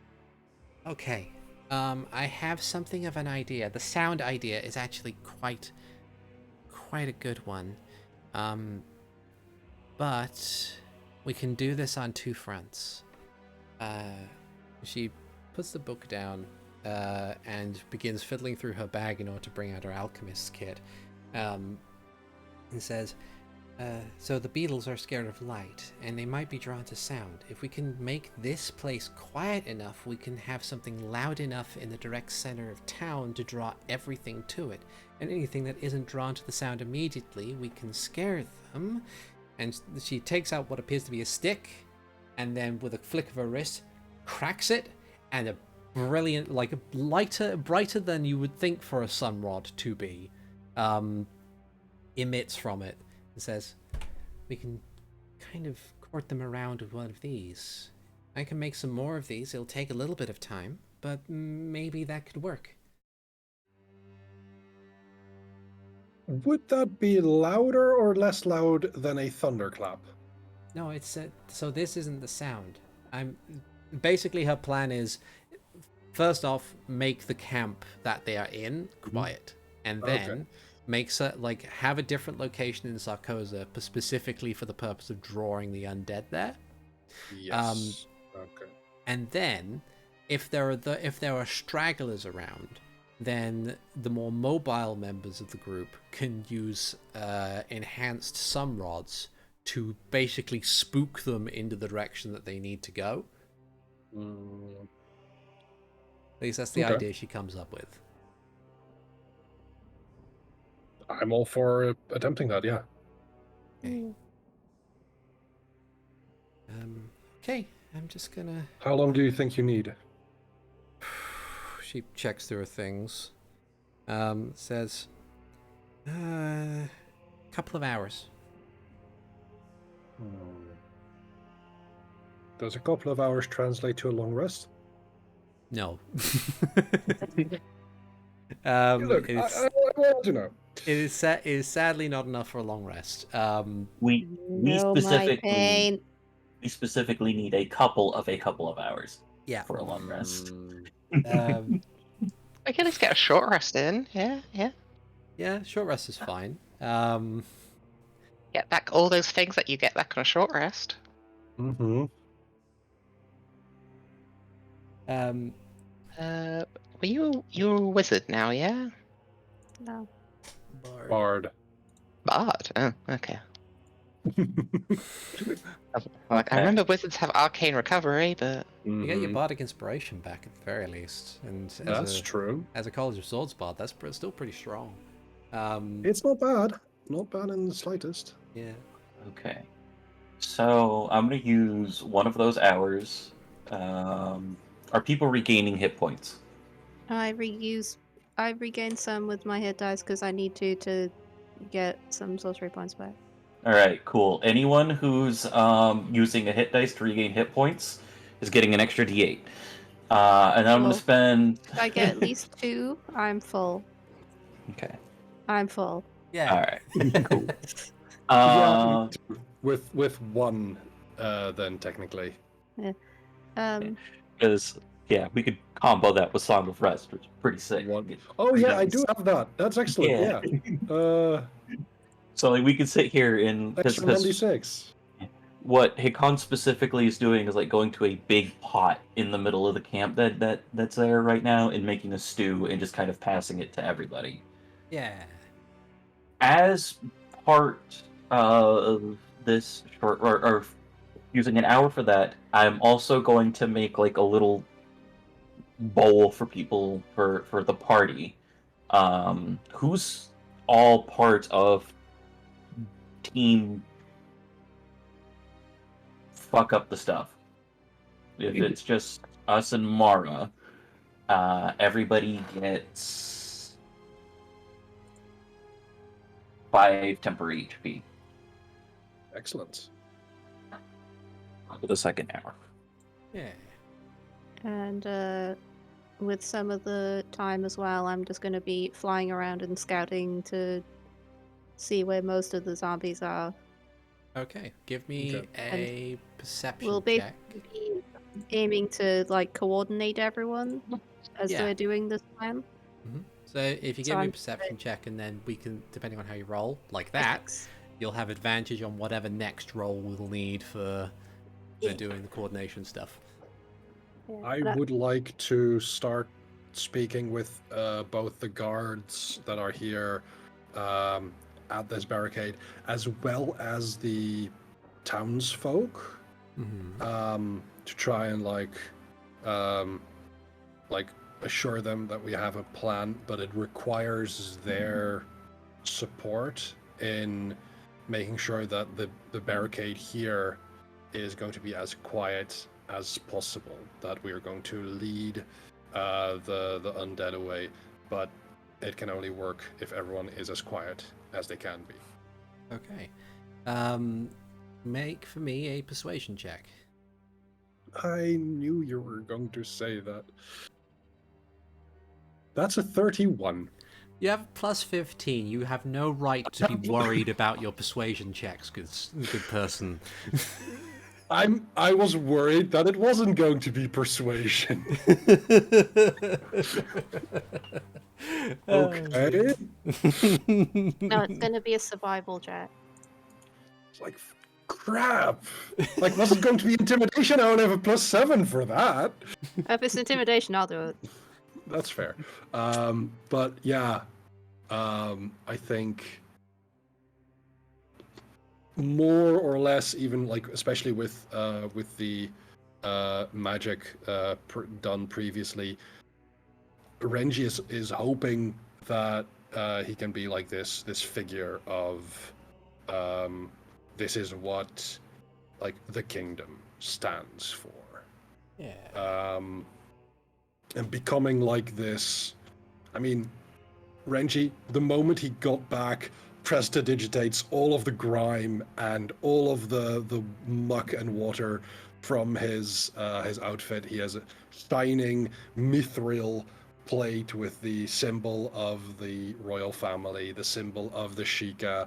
A: Okay. I have something of an idea. The sound idea is actually quite a good one. But we can do this on two fronts. She puts the book down and begins fiddling through her bag in order to bring out her alchemist's kit. And says, so the beetles are scared of light, and they might be drawn to sound. If we can make this place quiet enough, we can have something loud enough in the direct center of town to draw everything to it. And anything that isn't drawn to the sound immediately, we can scare them. And she takes out what appears to be a stick, and then with a flick of her wrist, cracks it, and a brilliant, like a brighter than you would think for a sun rod to be, emits from it. And says, we can kind of court them around with one of these. I can make some more of these. It'll take a little bit of time, but maybe that could work.
B: Would that be louder or less loud than a thunderclap?
A: No, it's so this isn't the sound. Basically her plan is, first off, make the camp that they are in quiet, and then have a different location in Sarcossa specifically for the purpose of drawing the undead there.
B: Yes. Okay.
A: And then, if there are stragglers around, then the more mobile members of the group can use enhanced sun rods to basically spook them into the direction that they need to go. At least that's the idea she comes up with.
B: I'm all for attempting that, yeah.
A: Okay. Okay, I'm just gonna...
B: How long do you think you need?
A: She checks through her things. Says... couple of hours.
B: Does a couple of hours translate to a long rest?
A: No.
B: Look, I want to know.
A: It is sadly not enough for a long rest.
E: We specifically need a couple of hours.
A: Yeah.
E: For a long rest.
C: We can at least get a short rest in. Yeah.
A: Short rest is fine.
C: Get back all those things that you get back on a short rest.
B: Mm-hmm.
C: You're a wizard now, yeah?
D: No.
B: Bard.
C: Bard? Oh, okay. I remember wizards have arcane recovery, but...
A: You get your bardic inspiration back at the very least. And
B: that's true.
A: As a College of Swords bard, that's still pretty strong.
B: It's not bad. Not bad in the slightest.
A: Yeah.
E: Okay. So I'm gonna use one of those hours. Are people regaining hit points?
D: I regained some with my hit dice because I need to get some sorcery points back.
E: All right, cool. Anyone who's using a hit dice to regain hit points is getting an extra D8. And I'm gonna
D: Well,
E: spend.
D: If I get at least 2, I'm full.
E: Okay.
D: I'm full.
A: Yeah.
E: All right. Cool.
B: Yeah, with one, then technically.
E: Because we could combo that with Song of Rest, which is pretty sick.
B: One. Oh yeah, I do have that. That's excellent.
E: Yeah.
B: Yeah.
E: So like, we could sit here and
B: Extra 1d6.
E: what Hikan specifically is doing is like going to a big pot in the middle of the camp that's there right now and making a stew and just kind of passing it to everybody.
A: Yeah.
E: As part of this short or using an hour for that, I'm also going to make like a little bowl for people for the party. Who's all part of team fuck up the stuff? If it's just us and Mara, everybody gets 5 temporary HP
B: Excellent.
E: for the second hour.
A: Yeah.
D: And with some of the time as well, I'm just going to be flying around and scouting to see where most of the zombies are.
A: Okay. Give me a perception
D: We'll
A: check.
D: be aiming to like coordinate everyone as
A: Yeah.
D: they're doing this plan.
A: So if you
D: So
A: give me a
D: I'm-
A: perception check, and then we can, depending on how you roll, like that, you'll have advantage on whatever next roll we'll need for doing the coordination stuff.
D: Yeah,
B: I
D: but
B: would like to start speaking with both the guards that are here at this barricade, as well as the townsfolk, to try and like assure them that we have a plan, but it requires their support in making sure that the barricade here is going to be as quiet as possible, that we are going to lead the undead away, but it can only work if everyone is as quiet as they can be.
A: Okay. Make for me a persuasion check.
B: I knew you were going to say that. That's a 31.
A: You have plus 15. You have no right to be worried about your persuasion checks, good person.
B: I was worried that it wasn't going to be persuasion. Okay.
D: no, it's going to be a survival check.
B: It's like, crap. Like, was it going to be intimidation? I only have a +7 for that.
D: If it's intimidation, I'll do it.
B: That's fair. But yeah, I think more or less, even like, especially with the magic done previously, Renji is hoping that he can be like this figure of this is what like the kingdom stands for.
A: Yeah.
B: And becoming like this. I mean, Renji, the moment he got back, prestidigitates all of the grime and all of the muck and water from his outfit. He has a shining mithril plate with the symbol of the royal family, the symbol of the Sheikah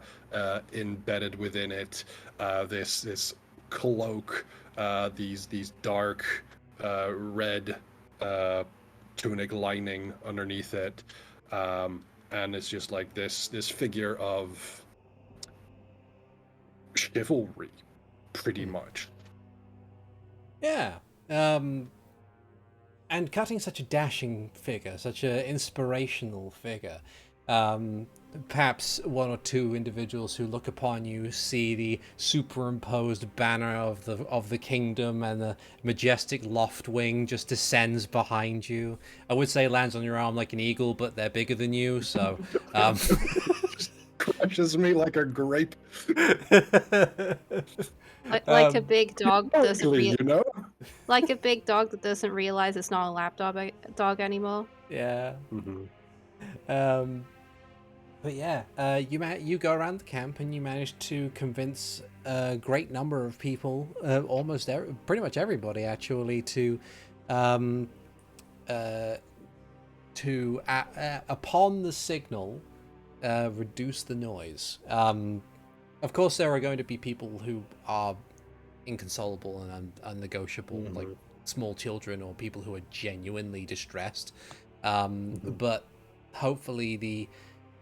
B: embedded within it. This cloak, these dark red tunic lining underneath it, and it's just like this figure of chivalry, pretty much.
A: Yeah. And cutting such a dashing figure, such an inspirational figure, Perhaps one or two individuals who look upon you see the superimposed banner of the kingdom, and the majestic loft wing just descends behind you. I would say lands on your arm like an eagle, but they're bigger than you, so
B: Just crushes me like a grape.
D: Like a big dog doesn't
B: Ugly, you know?
D: like a big dog that doesn't realize it's not a lap dog anymore.
A: Yeah. But yeah, you go around the camp and you manage to convince a great number of people, pretty much everybody actually, to upon the signal, reduce the noise. Of course, there are going to be people who are inconsolable and unnegotiable, like small children or people who are genuinely distressed. But hopefully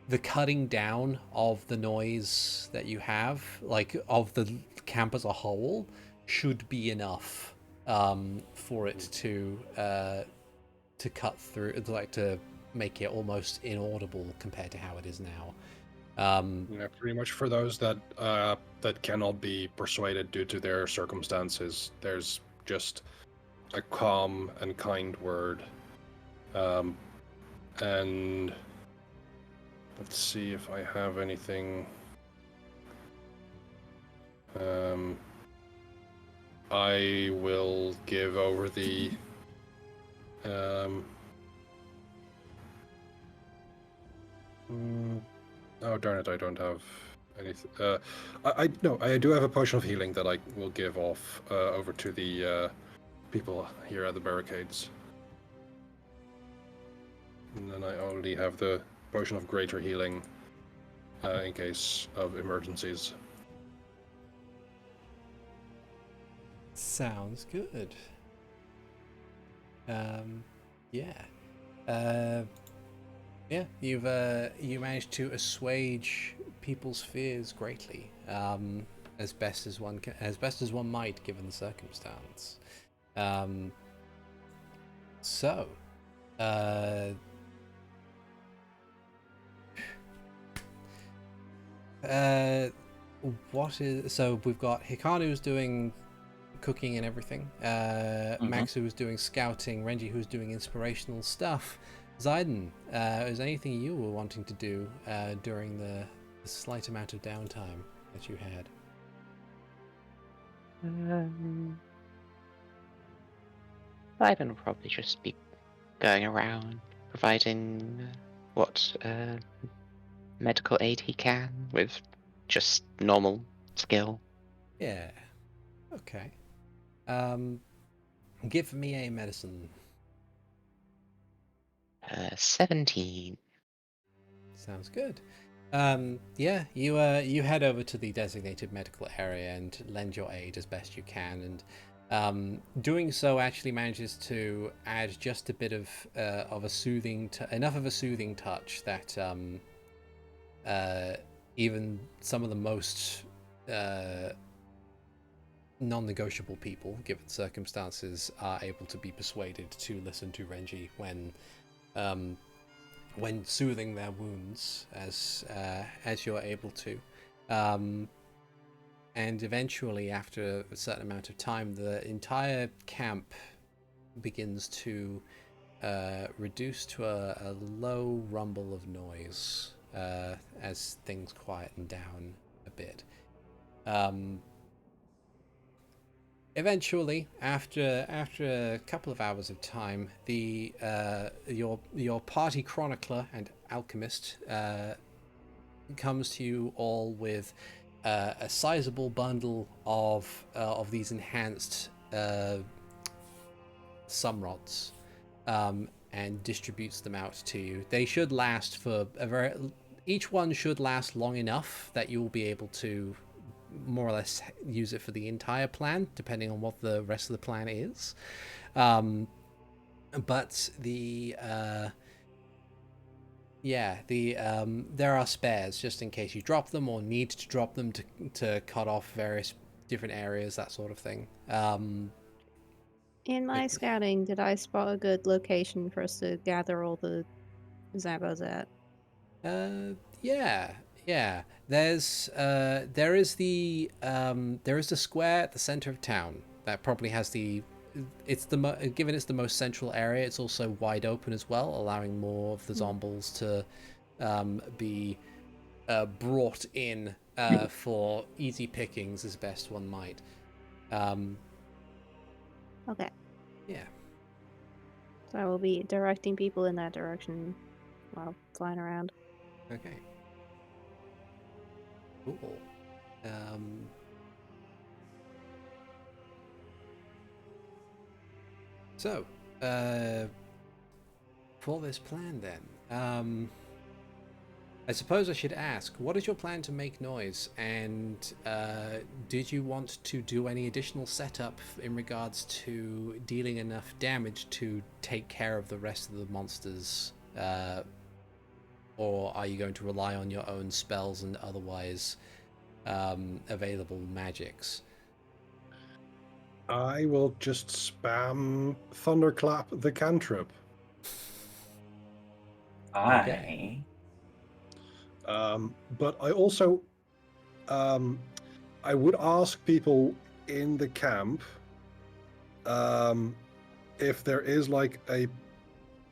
A: the cutting down of the noise that you have, like of the camp as a whole, should be enough for it to cut through, like to make it almost inaudible compared to how it is now.
B: Yeah, pretty much for those that cannot be persuaded due to their circumstances, there's just a calm and kind word. And let's see if I have anything. I will give over the oh darn it, I don't have anything. I do have a potion of healing that I will give off over to the people here at the barricades. And then I only have the potion of greater healing in case of emergencies.
A: Sounds good. You managed to assuage people's fears greatly, as best as one might, given the circumstance. So we've got Hikan who's doing cooking and everything, Max who's doing scouting, Renji who's doing inspirational stuff. Zaiden, is there anything you were wanting to do during the slight amount of downtime that you had?
C: Zaiden will probably just be going around providing what medical aid he can with just normal skill.
A: Yeah. Okay. Give me a medicine.
C: 17.
A: Sounds good. You head over to the designated medical area and lend your aid as best you can, and doing so actually manages to add just a bit of a soothing, enough of a soothing touch that even some of the most non-negotiable people, given circumstances, are able to be persuaded to listen to Renji when soothing their wounds, as you're able to. And eventually, after a certain amount of time, the entire camp begins to reduce to a low rumble of noise as things quieten down a bit. Eventually, after a couple of hours of time, your party chronicler and alchemist comes to you all with a sizable bundle of these enhanced sumrods, and distributes them out to you. They should last for each one should last long enough that you will be able to more or less use it for the entire plan, depending on what the rest of the plan is. But there are spares just in case you drop them or need to drop them to cut off various different areas, that sort of thing.
D: In my scouting, did I spot a good location for us to gather all the Zabos at?
A: Yeah, yeah. There is the square at the center of town that probably has the. Given it's the most central area, it's also wide open as well, allowing more of the zombies to be brought in for easy pickings as best one might.
D: Okay.
A: Yeah.
D: So I will be directing people in that direction while flying around.
A: Okay. Cool. So, for this plan then, I suppose I should ask, what is your plan to make noise? And did you want to do any additional setup in regards to dealing enough damage to take care of the rest of the monsters? Or are you going to rely on your own spells and otherwise available magics?
B: I will just spam Thunderclap the cantrip.
A: Okay.
B: But I also, I would ask people in the camp if there is like a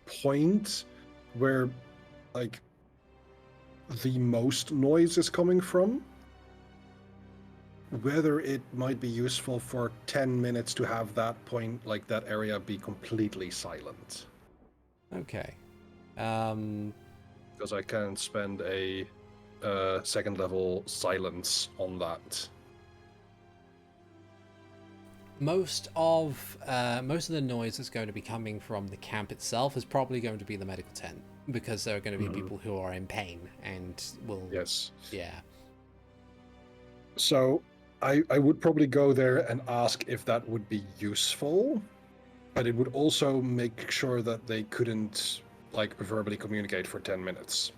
B: point where like the most noise is coming from, whether it might be useful for 10 minutes to have that point, like that area, be completely silent.
A: Okay.
B: Because I can spend a second level silence on that.
A: Most of the noise that's going to be coming from the camp itself is probably going to be the medical tent, because there are going to be people who are in pain and will.
B: Yes.
A: Yeah.
B: So I would probably go there and ask if that would be useful, but it would also make sure that they couldn't like verbally communicate for 10 minutes.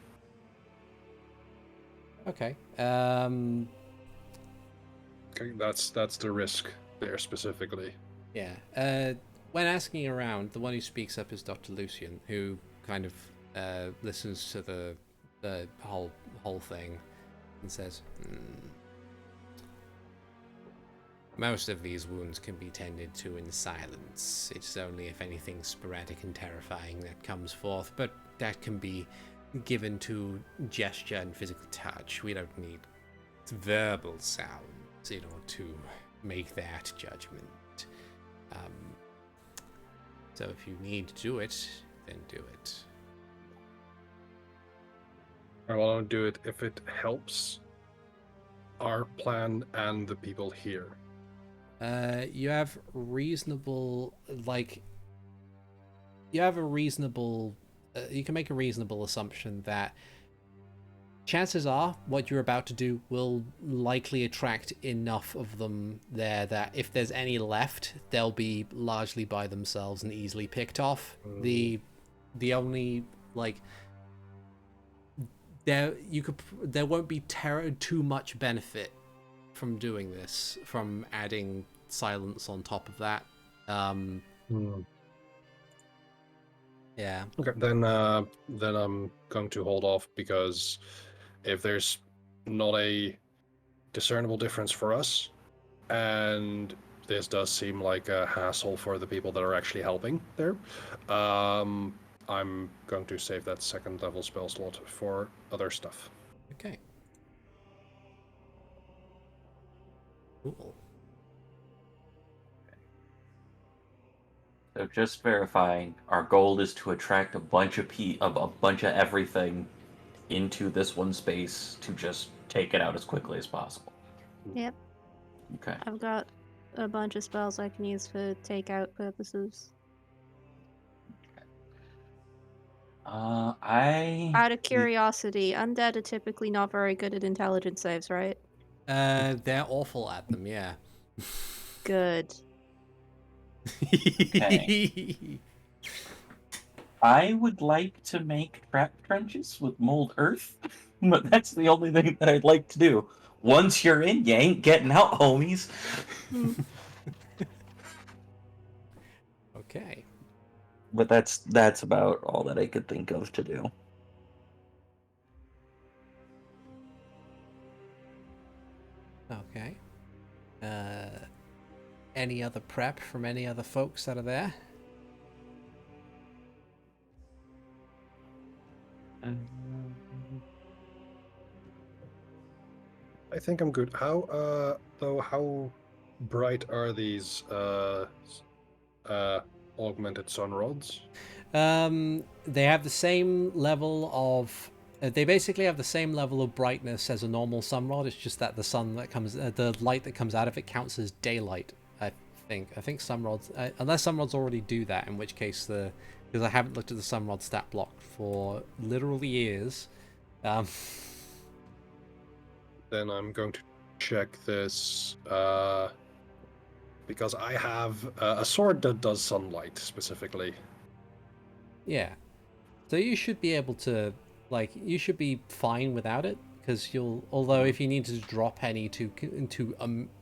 A: Okay.
B: Okay, that's the risk there specifically.
A: Yeah. When asking around, the one who speaks up is Dr. Lucian, who kind of listens to the whole thing and says, most of these wounds can be tended to in silence. It's only if anything sporadic and terrifying that comes forth, but that can be given to gesture and physical touch. We don't need verbal sounds in order to make that judgment. So if you need to do it, then do it.
B: I want to do it if it helps our plan and the people here.
A: You have reasonable, you can make a reasonable assumption that chances are what you're about to do will likely attract enough of them there that if there's any left, they'll be largely by themselves and easily picked off. The only there won't be too much benefit from doing this, from adding silence on top of that. Yeah.
B: Okay, then I'm going to hold off, because if there's not a discernible difference for us, and this does seem like a hassle for the people that are actually helping there, I'm going to save that second level spell slot for other stuff.
A: Okay. Cool.
E: So just verifying, our goal is to attract a bunch of everything into this one space to just take it out as quickly as possible.
D: Yep.
E: Okay.
D: I've got a bunch of spells I can use for takeout purposes. Out of curiosity, undead are typically not very good at intelligence saves, right?
A: They're awful at them, yeah.
D: Good.
E: Okay. I would like to make trap trenches with mold earth, but that's the only thing that I'd like to do. Once you're in, you ain't getting out, homies.
A: Okay.
E: But that's about all that I could think of to do.
A: any other prep from any other folks that are there?
B: I think I'm good. How bright are these augmented sun rods?
A: They have the same level of. They basically have the same level of brightness as a normal sun rod. It's just that the sun that comes, the light that comes out of it counts as daylight. I think sun rods, unless sun rods already do that, in which case because I haven't looked at the sun rod stat block for literally years.
B: Then I'm going to check this because I have a sword that does sunlight specifically.
A: Yeah, so you should be able to, you should be fine without it, because although if you need to drop any to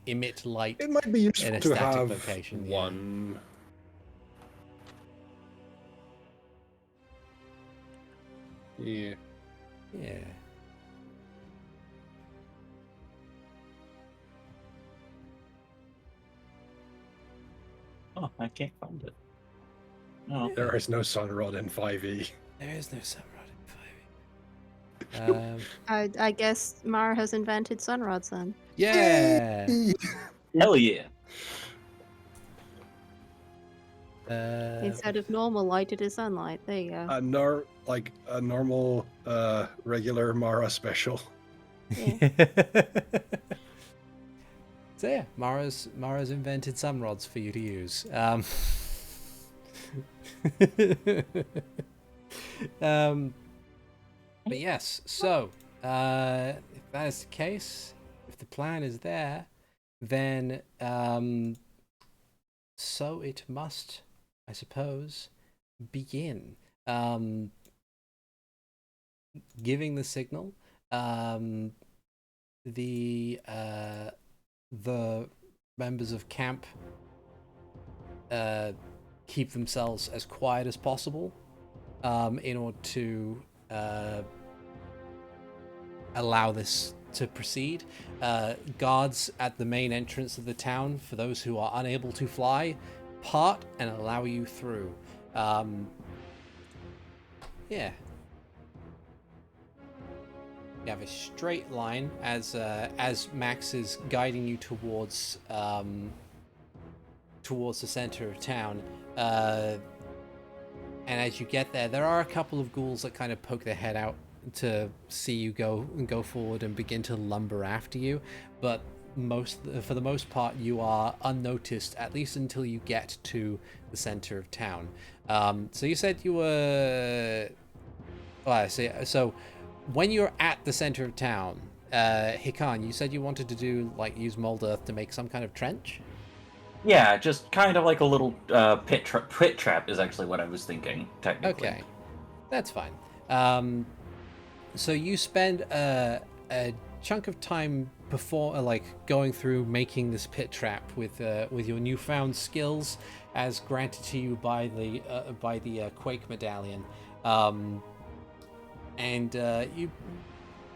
A: emit light,
B: It might be useful
A: in a
B: to
A: static
B: have
A: location,
B: one. Yeah.
A: Yeah.
E: Oh, I can't find it. No.
B: There is no sun rod in 5e.
A: There is no sun rod in 5e.
D: I guess Mara has invented sun rods then.
A: Yeah.
E: Hell yeah.
D: Instead of normal light, it is sunlight. There you go.
B: A normal regular Mara special.
D: Yeah.
A: So yeah, Mara's invented sun rods for you to use. But yes, so if that is the case, if the plan is there, then so it must, I suppose, begin. Giving the signal, the members of camp keep themselves as quiet as possible in order to allow this to proceed. Guards at the main entrance of the town, for those who are unable to fly, part and allow you through. Yeah. You have a straight line as Max is guiding you towards the center of town. And as you get there, there are a couple of ghouls that kind of poke their head out to see you go forward and begin to lumber after you. But for the most part, you are unnoticed, at least until you get to the center of town. So you said you were. Well, I see. So when you're at the center of town, Hikan, you said you wanted to use mold earth to make some kind of trench?
E: Yeah, just kind of like a little pit trap is actually what I was thinking, technically.
A: Okay, that's fine. So you spend a chunk of time before, going through making this pit trap with your newfound skills, as granted to you by the Quake medallion, and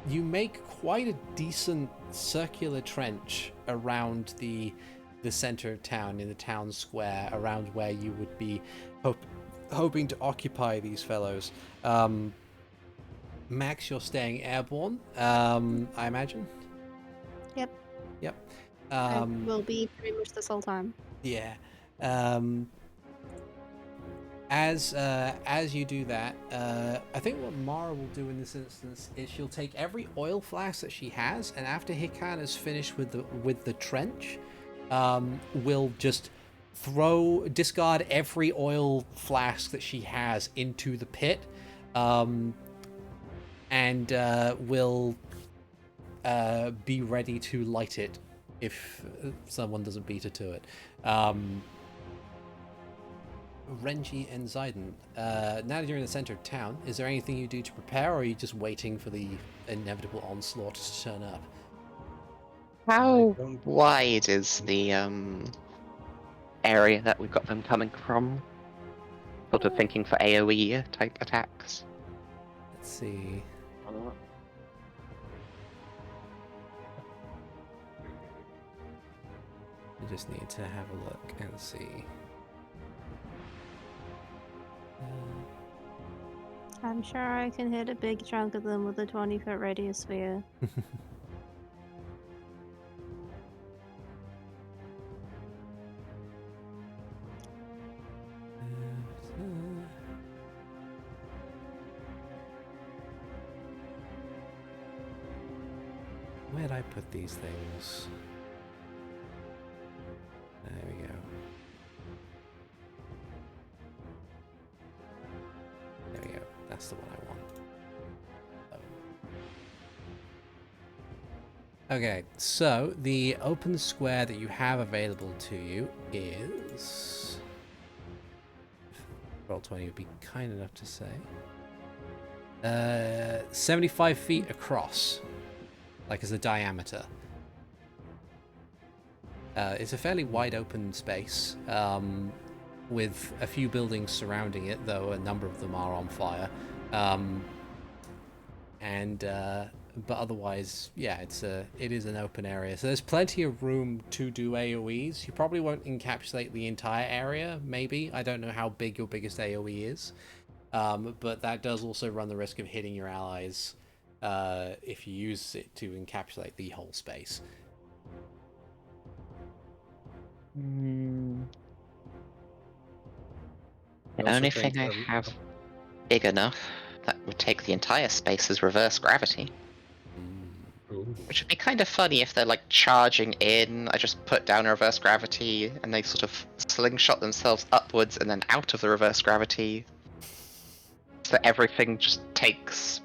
A: you make quite a decent circular trench around the center of town, in the town square, around where you would be hoping to occupy these fellows. Max, you're staying airborne, I imagine?
D: Yep.
A: Yep.
D: I will be pretty much this whole time.
A: Yeah. As you do that, I think what Mara will do in this instance is she'll take every oil flask that she has, and after Hikan is finished with the trench, will just discard every oil flask that she has into the pit, and will be ready to light it if someone doesn't beat her to it. Renji and Zayden, now that you're in the center of town, is there anything you do to prepare, or are you just waiting for the inevitable onslaught to turn up?
C: How wide is the area that we've got them coming from? Sort of thinking for AoE type attacks.
A: Let's see. I just need to have a look and see.
D: I'm sure I can hit a big chunk of them with a 20-foot radius sphere.
A: Where'd I put these things? There we go. There we go. That's the one I want. Oh. Okay, so the open square that you have available to you is... Roll20 would be kind enough to say. 75 feet across. Like as a diameter. It's a fairly wide open space, with a few buildings surrounding it, though a number of them are on fire. But otherwise, yeah, it is an open area. So there's plenty of room to do AoEs. You probably won't encapsulate the entire area, maybe. I don't know how big your biggest AoE is. But that does also run the risk of hitting your allies if you use it to encapsulate the whole space.
C: The only thing I have big enough that would take the entire space is reverse gravity. Which would be kind of funny if they're like charging in. I just put down a reverse gravity and they sort of slingshot themselves upwards and then out of the reverse gravity. So everything just takes,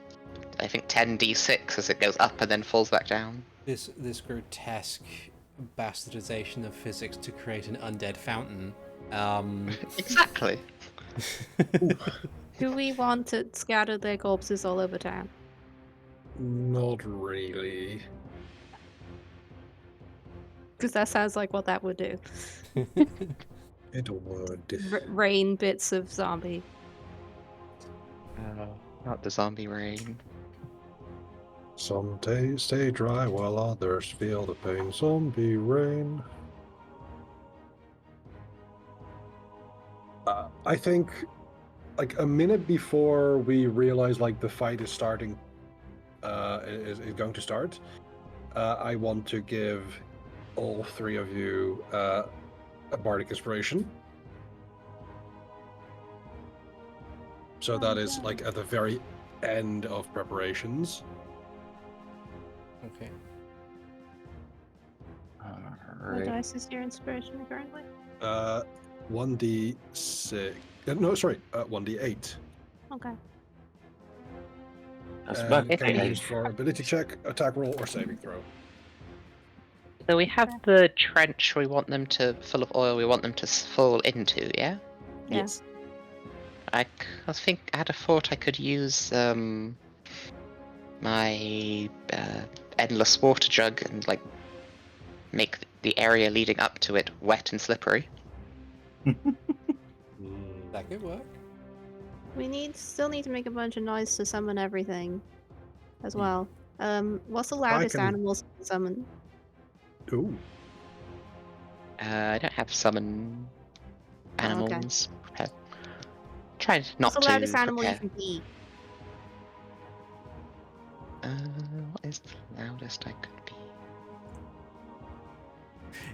C: I think, 10d6 as it goes up and then falls back down.
A: This grotesque bastardization of physics to create an undead fountain.
C: Exactly.
D: Do we want to scatter their corpses all over town?
B: Not really.
D: Because that sounds like what that would do.
B: It would.
D: Rain bits of zombie.
C: Not the zombie rain.
B: Some days stay dry while others feel the pain. Zombie rain. I think, like a minute before we realize like the fight is starting, is going to start, I want to give all three of you a bardic inspiration. So that is like at the very end of preparations.
A: Okay.
D: What dice is your inspiration currently?
B: 1d6. No, sorry, 1d8.
D: Okay.
E: That's
B: And
E: about
B: it can be
E: it.
B: used for ability check, attack roll, or saving throw.
C: So we have the trench we want them to, full of oil, we want them to fall into, yeah?
D: Yeah.
E: Yes.
C: I had a thought I could use my endless water jug and like make the area leading up to it wet and slippery.
A: That could work.
D: We still need to make a bunch of noise to summon everything as well. What's the loudest
B: can-
D: animals to summon?
B: Ooh.
C: I don't have summon
D: Oh, okay.
C: animals. Tried not
D: What's the
C: to
D: loudest animal you
C: prepare.
D: can be?
C: What is the loudest I could be?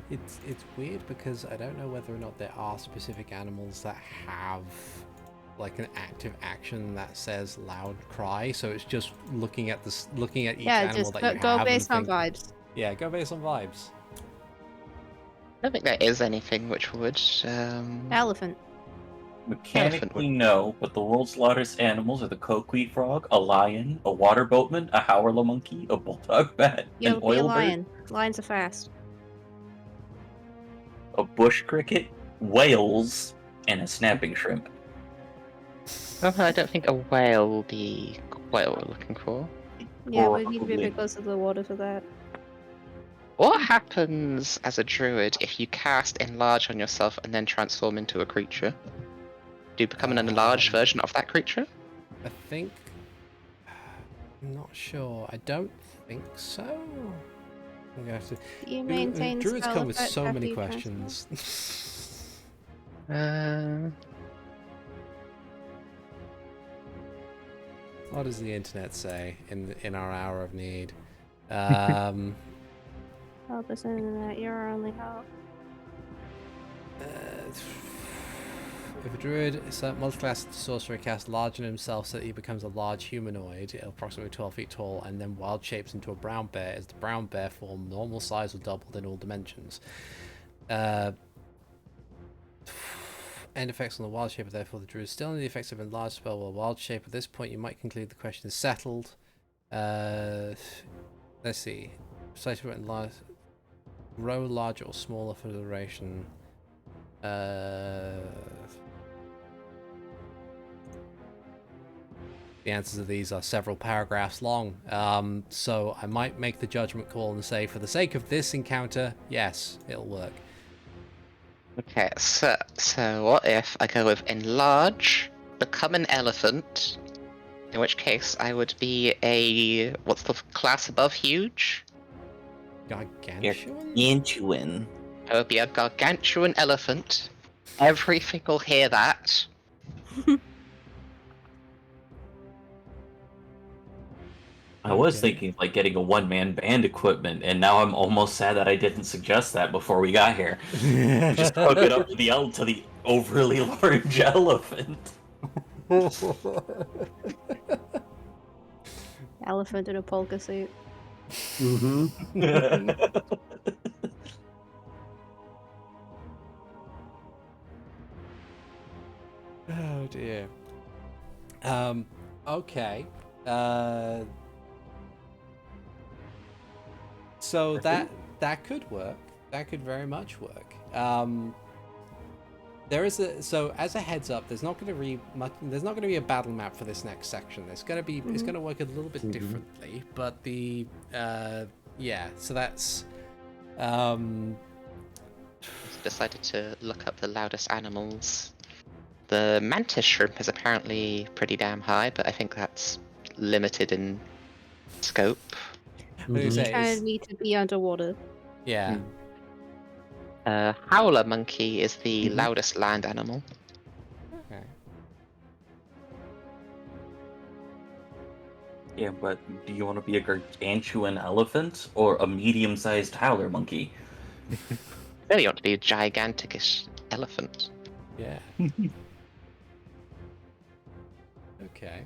A: It's weird because I don't know whether or not there are specific animals that have like an active action that says loud cry. So it's just looking at each
D: Yeah,
A: animal
D: just
A: that
D: go,
A: you have.
D: go
A: and
D: based on
A: think-
D: vibes.
A: Yeah, go based on vibes.
C: I don't think there is anything which would.
D: Elephant.
E: Mechanically, no, but the world's loudest animals are the coquid frog, a lion, a water boatman, a howler monkey, a bulldog bat,
D: Yo,
E: an
D: be a
E: oil bird,
D: lion. Lions are fast.
E: a bush cricket, whales, and a snapping shrimp.
C: I don't think a whale will be what we're looking for.
D: Yeah, we need to be a
E: Probably.
D: bit closer to the water for that.
C: What happens as a druid if you cast enlarge on yourself and then transform into a creature? Do you become an enlarged version of that creature?
A: I think. I'm not sure. I don't think so. I'm gonna have to.
D: Do you maintain
A: Druids
D: spell
A: come with
D: effect
A: so
D: after
A: many
D: you
A: questions. What does the internet say in our hour of need?
D: Help us internet, you're our only hope.
A: If a druid is a multi-class sorcerer casts large in himself so that he becomes a large humanoid, approximately 12 feet tall, and then wild shapes into a brown bear, is the brown bear form normal size or doubled in all dimensions? End effects on the wild shaper, therefore the druid is still in the effects of a large spell while wild shape. At this point, you might conclude the question is settled. Let's see. Precisely written large. Grow larger or smaller for the duration. The answers to these are several paragraphs long, so I might make the judgment call and say, for the sake of this encounter, yes, it'll work.
C: Okay, so what if I go with enlarge, become an elephant, in which case I would be a, what's the class above huge?
A: Gargantuan?
E: Gargantuan.
C: I would be a gargantuan elephant. Everything will hear that.
E: I was
A: Okay.
E: thinking like getting a one-man band equipment, and now I'm almost sad that I didn't suggest that before we got here. Just hook it up to the overly large elephant.
D: Elephant in a polka suit.
A: Oh dear. Okay. So that could work. That could very much work. There is so as a heads up, there's not going to be a battle map for this next section. It's going to work a little bit differently, but the yeah. So that's
C: Decided to look up the loudest animals. The mantis shrimp is apparently pretty damn high, but I think that's limited in scope.
A: what say,
D: Kind of need to be underwater.
A: yeah.
C: Howler monkey is the loudest land animal.
A: Okay.
E: Yeah, but do you want to be a gargantuan elephant or a medium-sized howler monkey?
C: Really ought to be a gigantic-ish elephant.
A: Yeah. Okay.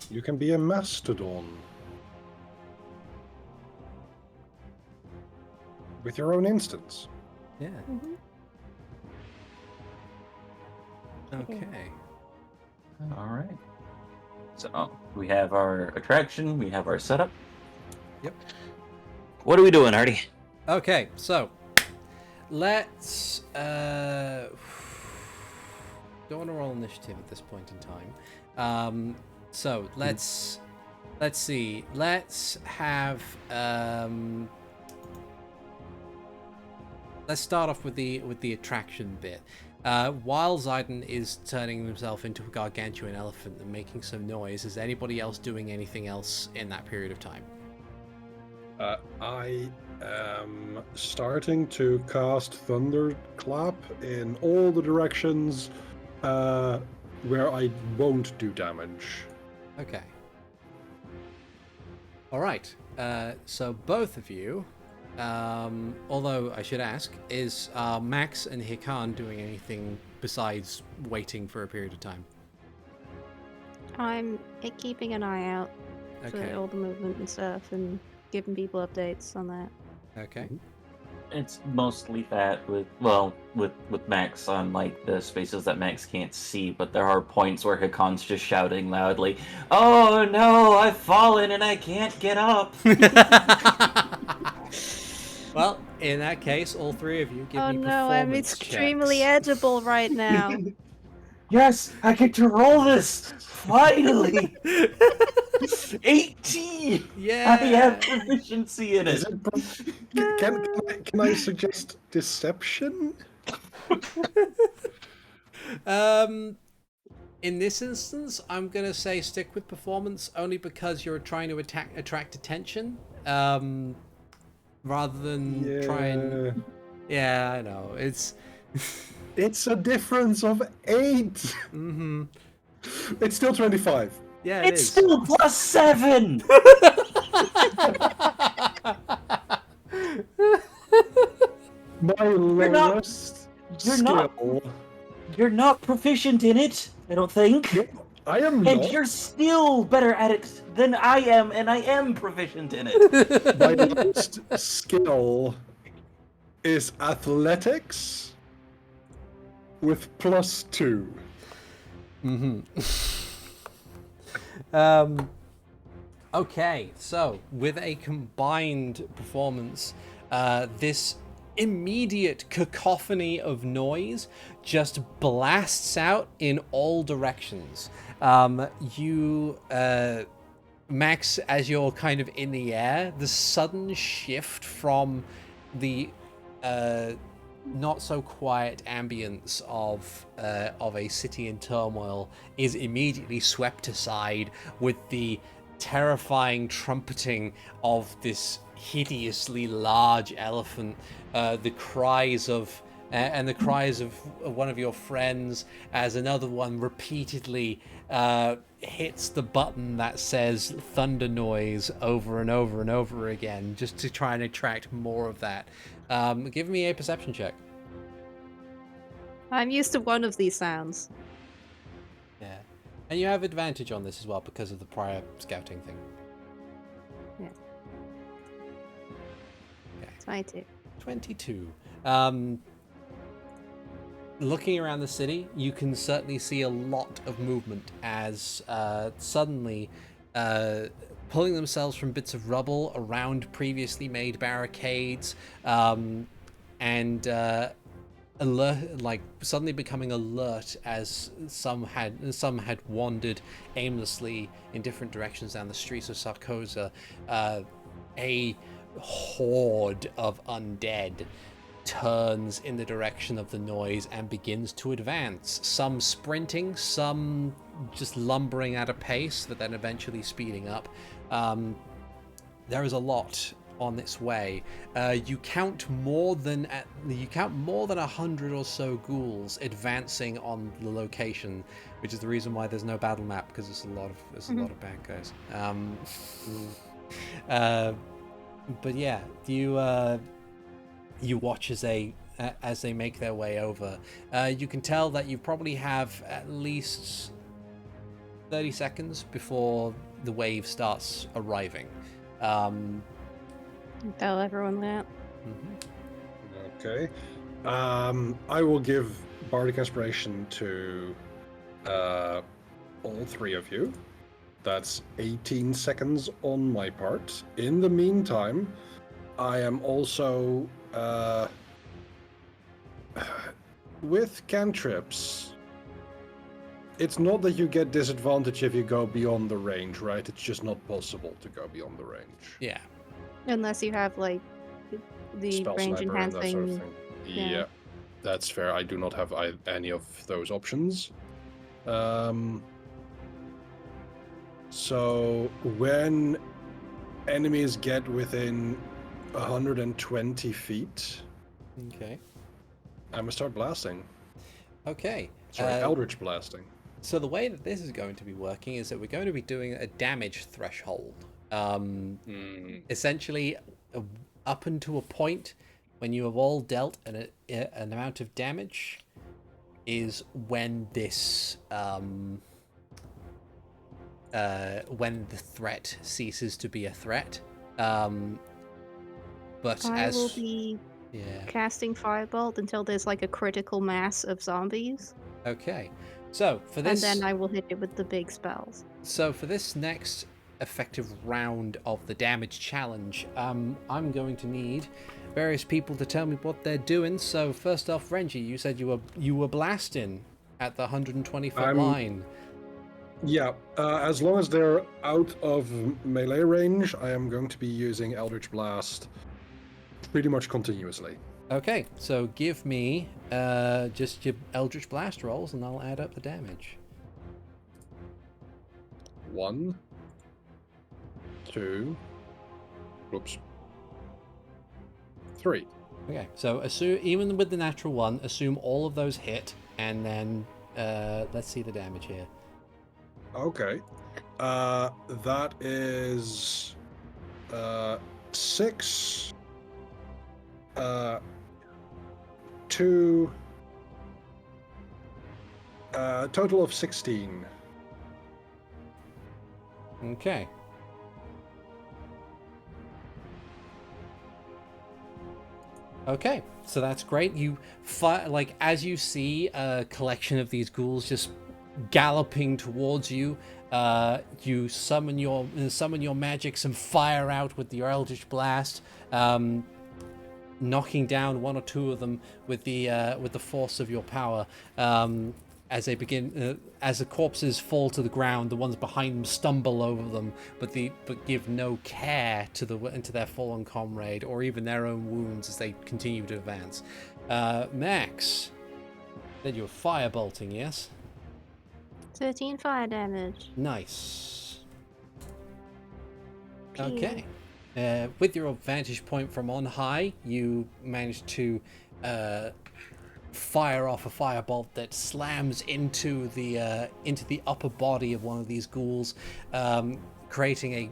B: You can be a mastodon. With your own instance.
A: Yeah.
D: Mhm.
A: Okay.
E: All right. So we have our attraction. We have our setup.
A: Yep.
E: What are we doing, Hardy?
A: Okay, so let's don't want to roll initiative at this point in time. So let's see. Let's have let's start off with the attraction bit. While Zayden is turning himself into a gargantuan elephant and making some noise, is anybody else doing anything else in that period of time?
B: I am starting to cast Thunderclap in all the directions where I won't do damage.
A: Okay. All right. So both of you, although I should ask, is Max and Hikan doing anything besides waiting for a period of time?
D: I'm keeping an eye out
A: Okay.
D: for all the movement and stuff and giving people updates on that.
A: Okay.
E: It's mostly that with Max on like the spaces that Max can't see, but there are points where Hikan's just shouting loudly, "Oh no, I've fallen and I can't get up."
A: Well, in that case, all three of you give
D: Oh
A: me
D: no, I'm
A: performance
D: extremely
A: checks.
D: edible right now.
E: Yes, I get to roll this finally. 18.
A: Yeah.
E: I have proficiency in
B: Is
E: it.
B: it can I suggest deception?
A: In this instance, I'm gonna say stick with performance only because you're trying to attract attention, rather than try and. Yeah, I know it's.
B: It's a difference of 8.
A: Mm-hmm.
B: It's still 25.
A: Yeah,
E: It's still +7.
B: My lowest skill.
E: You're not proficient in it, I don't think.
B: No, I am
E: And
B: not.
E: you're still better at it than I am, and I am proficient in it.
B: My lowest skill is athletics with +2.
A: Mm-hmm. Okay, so with a combined performance, this immediate cacophony of noise just blasts out in all directions. Max, as you're kind of in the air, the sudden shift from the not so quiet ambience of a city in turmoil is immediately swept aside with the terrifying trumpeting of this hideously large elephant, the cries of one of your friends as another one repeatedly hits the button that says thunder noise over and over and over again, just to try and attract more of that. Give me a perception check.
D: I'm used to one of these sounds.
A: Yeah. And you have advantage on this as well because of the prior scouting thing.
D: Yeah.
A: Okay.
D: 22.
A: 22. Looking around the city, you can certainly see a lot of movement as suddenly pulling themselves from bits of rubble around previously made barricades, and suddenly becoming alert as some had wandered aimlessly in different directions down the streets of Sarcossa. A horde of undead turns in the direction of the noise and begins to advance, some sprinting, some just lumbering at a pace but then eventually speeding up. There is a lot on its way. You count more than 100 or so ghouls advancing on the location, which is the reason why there's no battle map, because there's a lot of bad guys. But yeah, you watch as they make their way over. You can tell that you probably have at least 30 seconds before the wave starts arriving.
D: Tell everyone that.
B: Okay. I will give Bardic Inspiration to all 3 of you. That's 18 seconds on my part. In the meantime, I am also with cantrips. It's not that you get disadvantage if you go beyond the range, right? It's just not possible to go beyond the range.
A: Yeah.
D: Unless you have, like, the
B: Spell
D: range
B: sniper and that sort of
D: enhancing.
B: thing.
D: Yeah.
B: Yeah, that's fair. I do not have any of those options. So when enemies get within 120 feet,
A: Okay.
B: I'm gonna start blasting.
A: Okay.
B: Sorry, Eldritch blasting.
A: So the way that this is going to be working is that we're going to be doing a damage threshold. Essentially, up until a point when you have all dealt an amount of damage, is when this when the threat ceases to be a threat. But
D: I will be casting Firebolt until there's like a critical mass of zombies.
A: Okay. So for this,
D: and then I will hit it with the big spells.
A: So for this next effective round of the damage challenge, I'm going to need various people to tell me what they're doing. So first off, Renji, you said you were blasting at the 120-foot line.
B: Yeah, as long as they're out of melee range, I am going to be using Eldritch Blast pretty much continuously.
A: Okay, so give me just your Eldritch Blast rolls, and I'll add up the damage.
B: 1, 2, whoops, 3.
A: Okay, so assume, even with the natural 1, assume all of those hit, and then let's see the damage here.
B: Okay. That is 6, 2, total of 16.
A: Okay. Okay, so that's great. You like as you see a collection of these ghouls just galloping towards you, you summon your magics and fire out with your Eldritch Blast, knocking down one or two of them with the force of your power. As they begin, as the corpses fall to the ground, the ones behind them stumble over them, but give no care to their fallen comrade or even their own wounds as they continue to advance. Max, then you're firebolting, yes?
D: 13 fire damage.
A: Nice.
D: Pew.
A: Okay. With your vantage point from on high, you manage to fire off a firebolt that slams into the upper body of one of these ghouls, creating a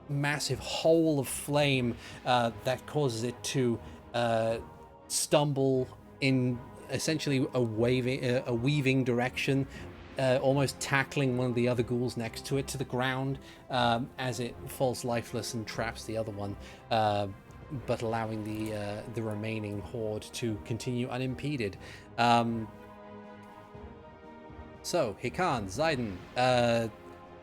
A: massive hole of flame that causes it to stumble in essentially a weaving direction, almost tackling one of the other ghouls next to it to the ground as it falls lifeless and traps the other one, but allowing the remaining horde to continue unimpeded. So, Hikan, Zayden,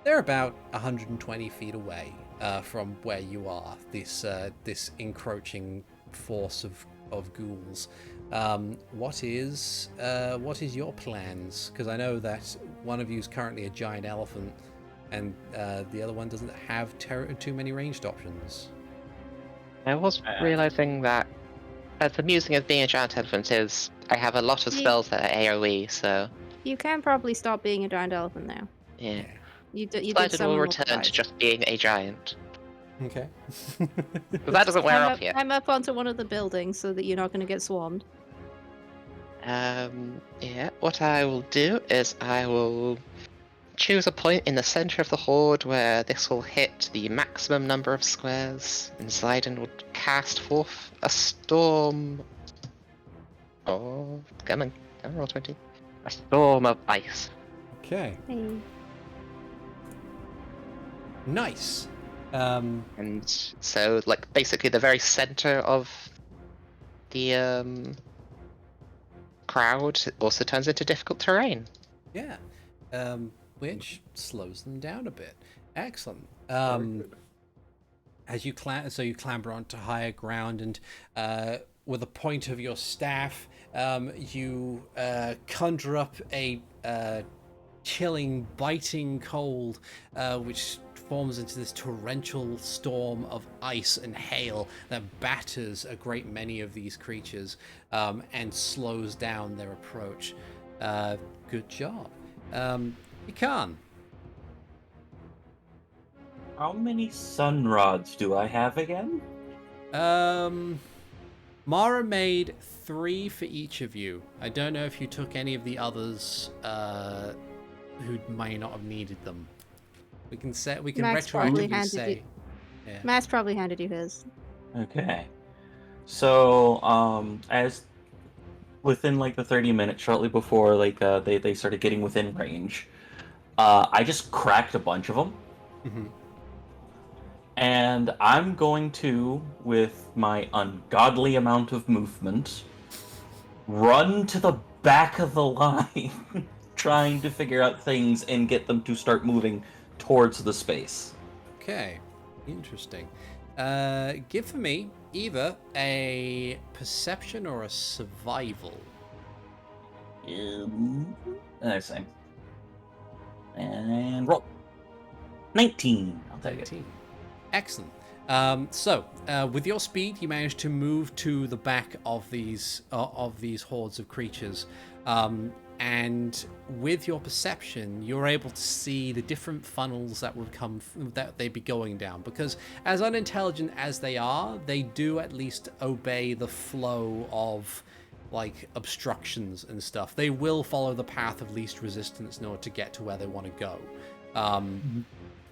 A: they're about 120 feet away from where you are, this encroaching force of ghouls. What is your plans? Because I know that one of you is currently a giant elephant, and the other one doesn't have too many ranged options.
C: I was realizing that the amusing of being a giant elephant is I have a lot of spells that are AoE, so
D: You can probably stop being a giant elephant now.
C: yeah.
D: You did
C: Zayden
D: summon
C: will
D: multiple
C: return to
D: times.
C: just being a giant.
A: Okay.
C: But that doesn't wear off yet.
D: I'm up onto one of the buildings so that you're not going to get swarmed.
C: Yeah, what I will do is I will choose a point in the center of the horde where this will hit the maximum number of squares, and Zayden will cast forth a storm. Oh, come on, roll 20. A storm of ice.
A: Okay.
D: Hey.
A: Nice.
C: And so, like, basically the very center of the crowd also turns into difficult terrain.
A: Yeah. Which slows them down a bit. Excellent.
B: Very good.
A: As you clamber onto higher ground, and with the point of your staff, you conjure up a chilling, biting cold, which forms into this torrential storm of ice and hail that batters a great many of these creatures, and slows down their approach. Good job. Hikan.
E: How many sun rods do I have again?
A: Mara made 3 for each of you. I don't know if you took any of the others who may not have needed them. We can
D: Max probably
A: retroactively
D: handed
A: say.
D: you.
A: Yeah.
D: Max probably handed you his.
E: Okay. So, as within like the 30 minutes, shortly before like they started getting within range, I just cracked a bunch of them.
A: Mm-hmm.
E: And I'm going to, with my ungodly amount of movement, run to the back of the line, trying to figure out things and get them to start moving towards the space.
A: Okay, interesting. Give for me either a perception or a survival.
E: I say. And roll. 19. I'll take it.
A: 19. Excellent. So, with your speed, you manage to move to the back of these hordes of creatures. and with your perception, you're able to see the different funnels that would that they'd be going down. Because as unintelligent as they are, they do at least obey the flow of like obstructions and stuff. They will follow the path of least resistance in order to get to where they want to go.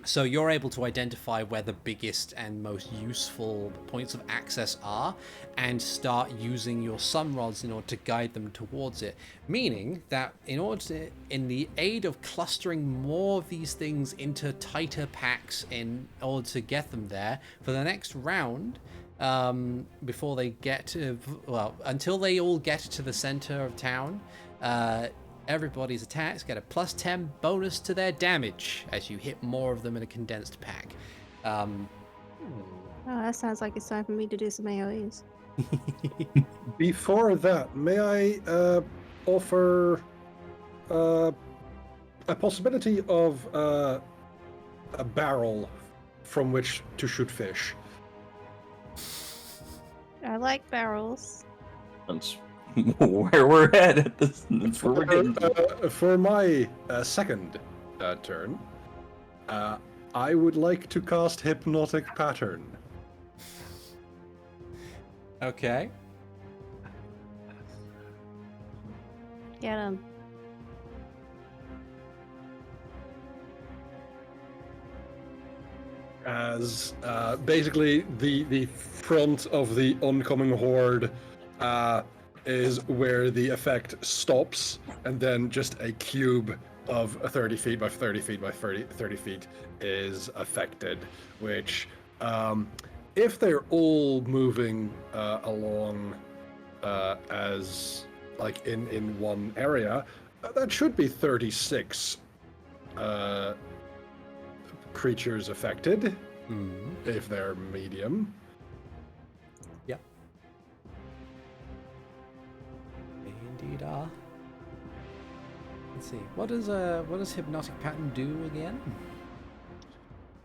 A: So you're able to identify where the biggest and most useful points of access are and start using your sun rods in order to guide them towards it. Meaning that in the aid of clustering more of these things into tighter packs in order to get them there, for the next round, before they get to, until they all get to the center of town, everybody's attacks get a +10 bonus to their damage as you hit more of them in a condensed pack.
D: Oh, that sounds like it's time for me to do some AoEs.
B: Before that, may I offer a possibility of a barrel from which to shoot fish?
D: I like barrels.
E: That's where we're at this. That's where we're getting to.
B: For my second turn, I would like to cast Hypnotic Pattern.
A: Okay.
D: Get him.
B: As basically the front of the oncoming horde is where the effect stops, and then just a cube of 30 feet by 30 feet by 30 feet is affected, which if they're all moving along as like in one area, that should be 36 creatures affected if they're medium.
A: Yep. They indeed are. Let's see. What does Hypnotic Pattern do again?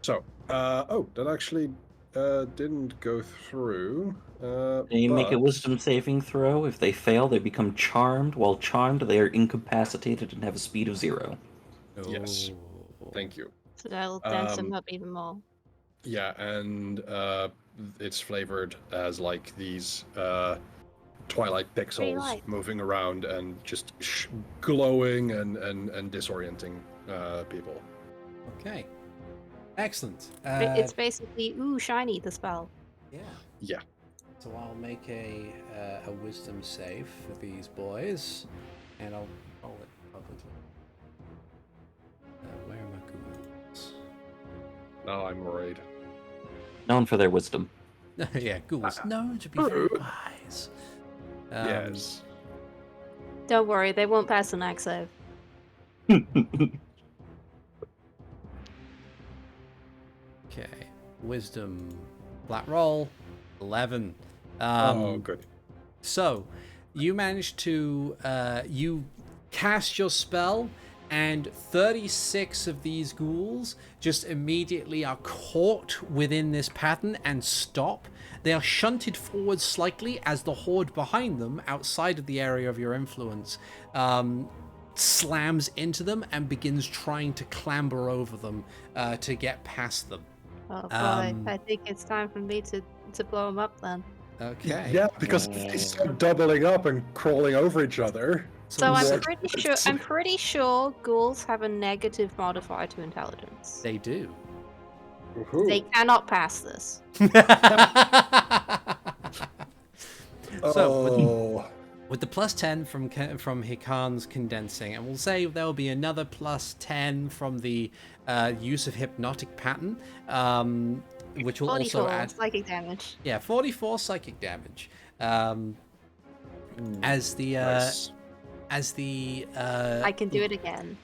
B: So, that actually didn't go through.
E: They make a
B: but-
E: wisdom saving throw. If they fail, they become charmed. While charmed, they are incapacitated and have a speed of 0.
B: Yes.
A: Oh.
B: Thank you.
D: So that'll dance them up even more.
B: Yeah, and it's flavored as like these twilight pixels
D: Daylight.
B: moving around and just glowing and disorienting people.
A: Okay. Excellent.
D: It's basically, ooh, shiny, the spell.
A: Yeah.
B: Yeah.
A: So I'll make a wisdom save for these boys, and I'll roll it publicly. Where are my ghouls?
B: Now I'm worried.
E: Known for their wisdom.
A: Yeah, ghouls known to be very wise.
B: Yes.
D: Don't worry, they won't pass an axe save.
A: Okay. Wisdom. Flat roll. 11.
B: Oh, good.
A: So, you manage to you cast your spell, and 36 of these ghouls just immediately are caught within this pattern and stop. They are shunted forward slightly as the horde behind them, outside of the area of your influence, slams into them and begins trying to clamber over them to get past them.
D: Oh boy, I think it's time for me to blow them up then.
A: Okay.
B: Yeah, because if they start doubling up and crawling over each other.
D: So
B: more-
D: I'm pretty sure ghouls have a negative modifier to intelligence.
A: They do.
B: Woohoo.
D: They cannot pass this.
A: So with the +10 from Hikan's condensing, and we'll say there will be another +10 from the use of Hypnotic Pattern, which will
D: 44
A: also add
D: psychic damage.
A: 44 psychic damage. As the
B: Nice.
D: I can do it again.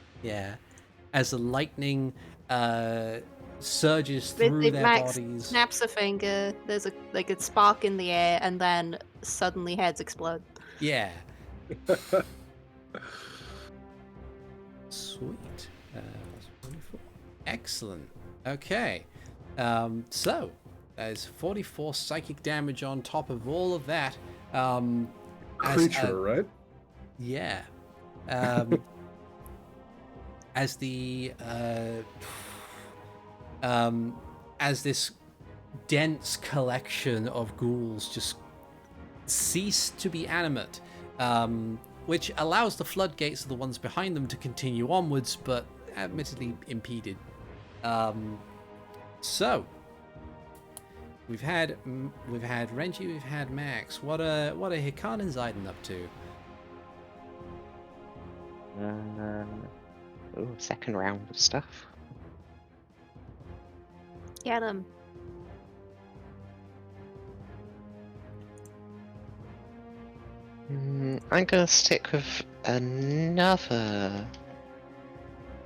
A: as the lightning surges
D: But
A: through
D: if
A: their
D: Max
A: bodies.
D: snaps a finger, there's a spark in the air, and then suddenly heads explode.
A: Yeah. Sweet. 44. Excellent. Okay. So there's 44 psychic damage on top of all of that.
B: Creature, right?
A: Yeah. As the as this dense collection of ghouls just cease to be animate, which allows the floodgates of the ones behind them to continue onwards, but admittedly impeded. So we've had Renji, we've had Max. What are Hikan and Zayden up to?
C: Second round of stuff.
D: Get him.
C: I'm gonna stick with another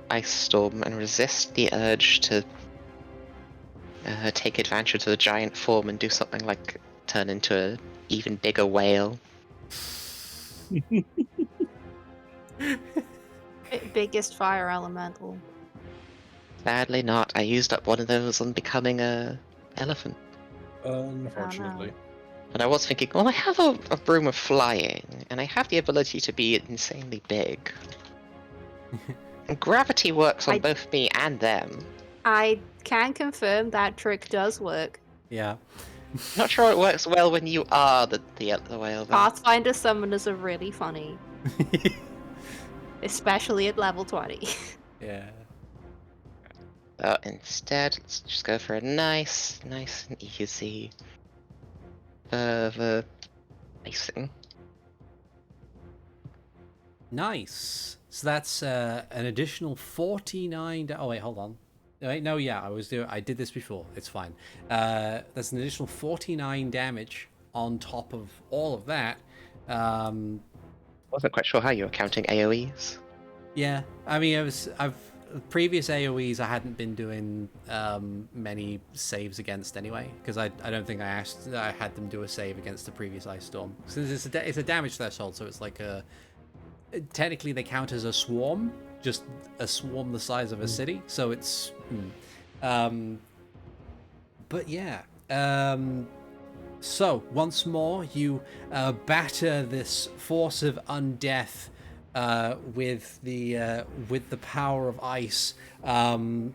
C: ice storm and resist the urge to take advantage of the giant form and do something like turn into an even bigger whale.
D: Biggest fire elemental.
C: Sadly not. I used up one of those on becoming a elephant.
B: Unfortunately.
C: And I was thinking, well, I have a broom of flying, and I have the ability to be insanely big. And gravity works on both me and them.
D: I can confirm that trick does work.
A: Yeah.
C: Not sure it works well when you are the whale. Though.
D: Pathfinder summoners are really funny. Especially at level 20.
A: Yeah.
C: So instead, let's just go for a nice and easy icing.
A: Nice. So that's an additional 49. Oh wait, hold on. Wait, no, yeah, I did this before. It's fine. That's an additional 49 damage on top of all of that.
C: Wasn't quite sure how you were counting AOEs.
A: Yeah, I mean, I've previous AOEs I hadn't been doing many saves against anyway, because I don't think I had them do a save against the previous ice storm. Since it's a damage threshold, so it's like technically they count as a swarm, just a swarm the size of a city. So it's, but yeah. So once more, you batter this force of undeath with the power of ice, and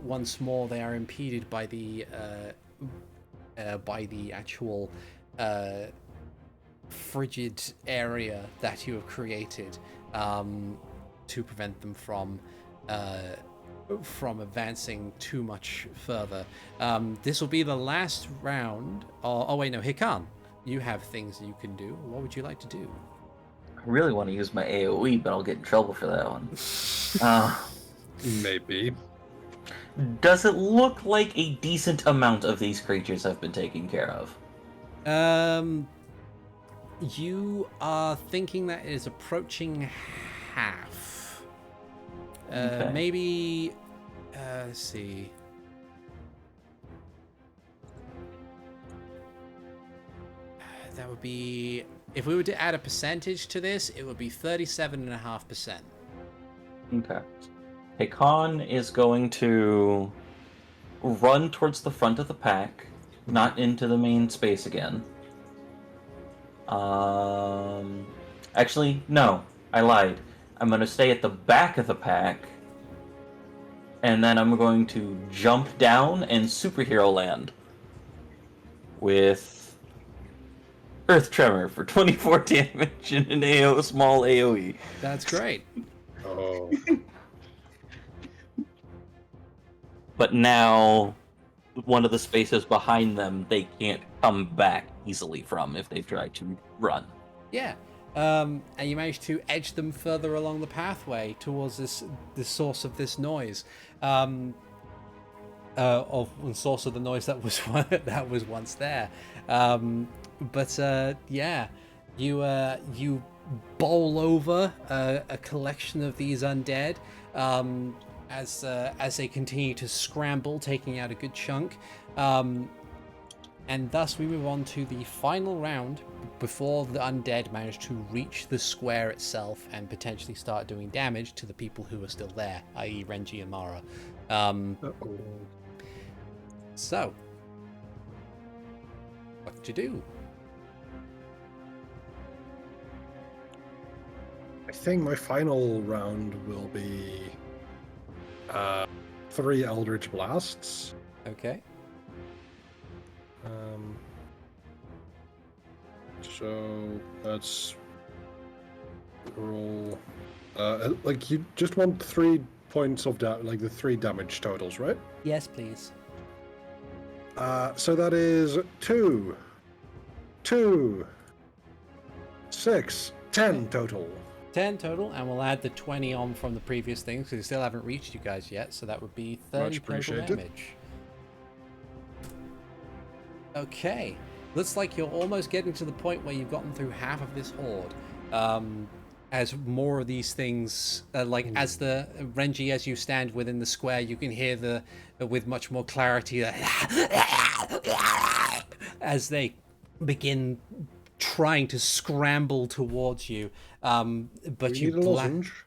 A: once more they are impeded by the actual frigid area that you have created to prevent them from advancing too much further. This will be the last round. Oh wait, no, Hikan, you have things that you can do. What would you like to do?
E: I really want to use my AoE, but I'll get in trouble for that one.
B: Maybe.
E: Does it look like a decent amount of these creatures have been taken care of?
A: You are thinking that it is approaching half.
E: Okay.
A: Maybe. Let's see. That would be, if we were to add a percentage to this, it would be 37.5%.
E: Okay. Hikan is going to run towards the front of the pack, not into the main space again. Actually, no, I lied. I'm going to stay at the back of the pack, and then I'm going to jump down and superhero land with Earth Tremor for 24 damage and an small AoE.
A: That's great.
B: Oh.
E: But now, one of the spaces behind them, they can't come back easily from if they try to run.
A: Yeah. And you managed to edge them further along the pathway towards the source of this noise. Of the source of the noise that was once there. Yeah, you bowl over a collection of these undead as they continue to scramble, taking out a good chunk. And thus we move on to the final round before the undead manage to reach the square itself and potentially start doing damage to the people who are still there, i.e. Renji and Mara. So, what do you do?
B: I think my final round will be 3 Eldritch Blasts.
A: Okay.
B: So that's roll. Like you just want 3 points of like the 3 damage totals, right?
A: Yes, please.
B: So that is 2, 6, 10 total.
A: 10 total, and we'll add the 20 on from the previous things because we still haven't reached you guys yet, so that would be 30
B: Much
A: total
B: appreciated.
A: damage. Okay, looks like you're almost getting to the point where you've gotten through half of this horde. As more of these things, as the Renji, as you stand within the square, you can hear with much more clarity as they begin trying to scramble towards you. But
B: you need a lozenge?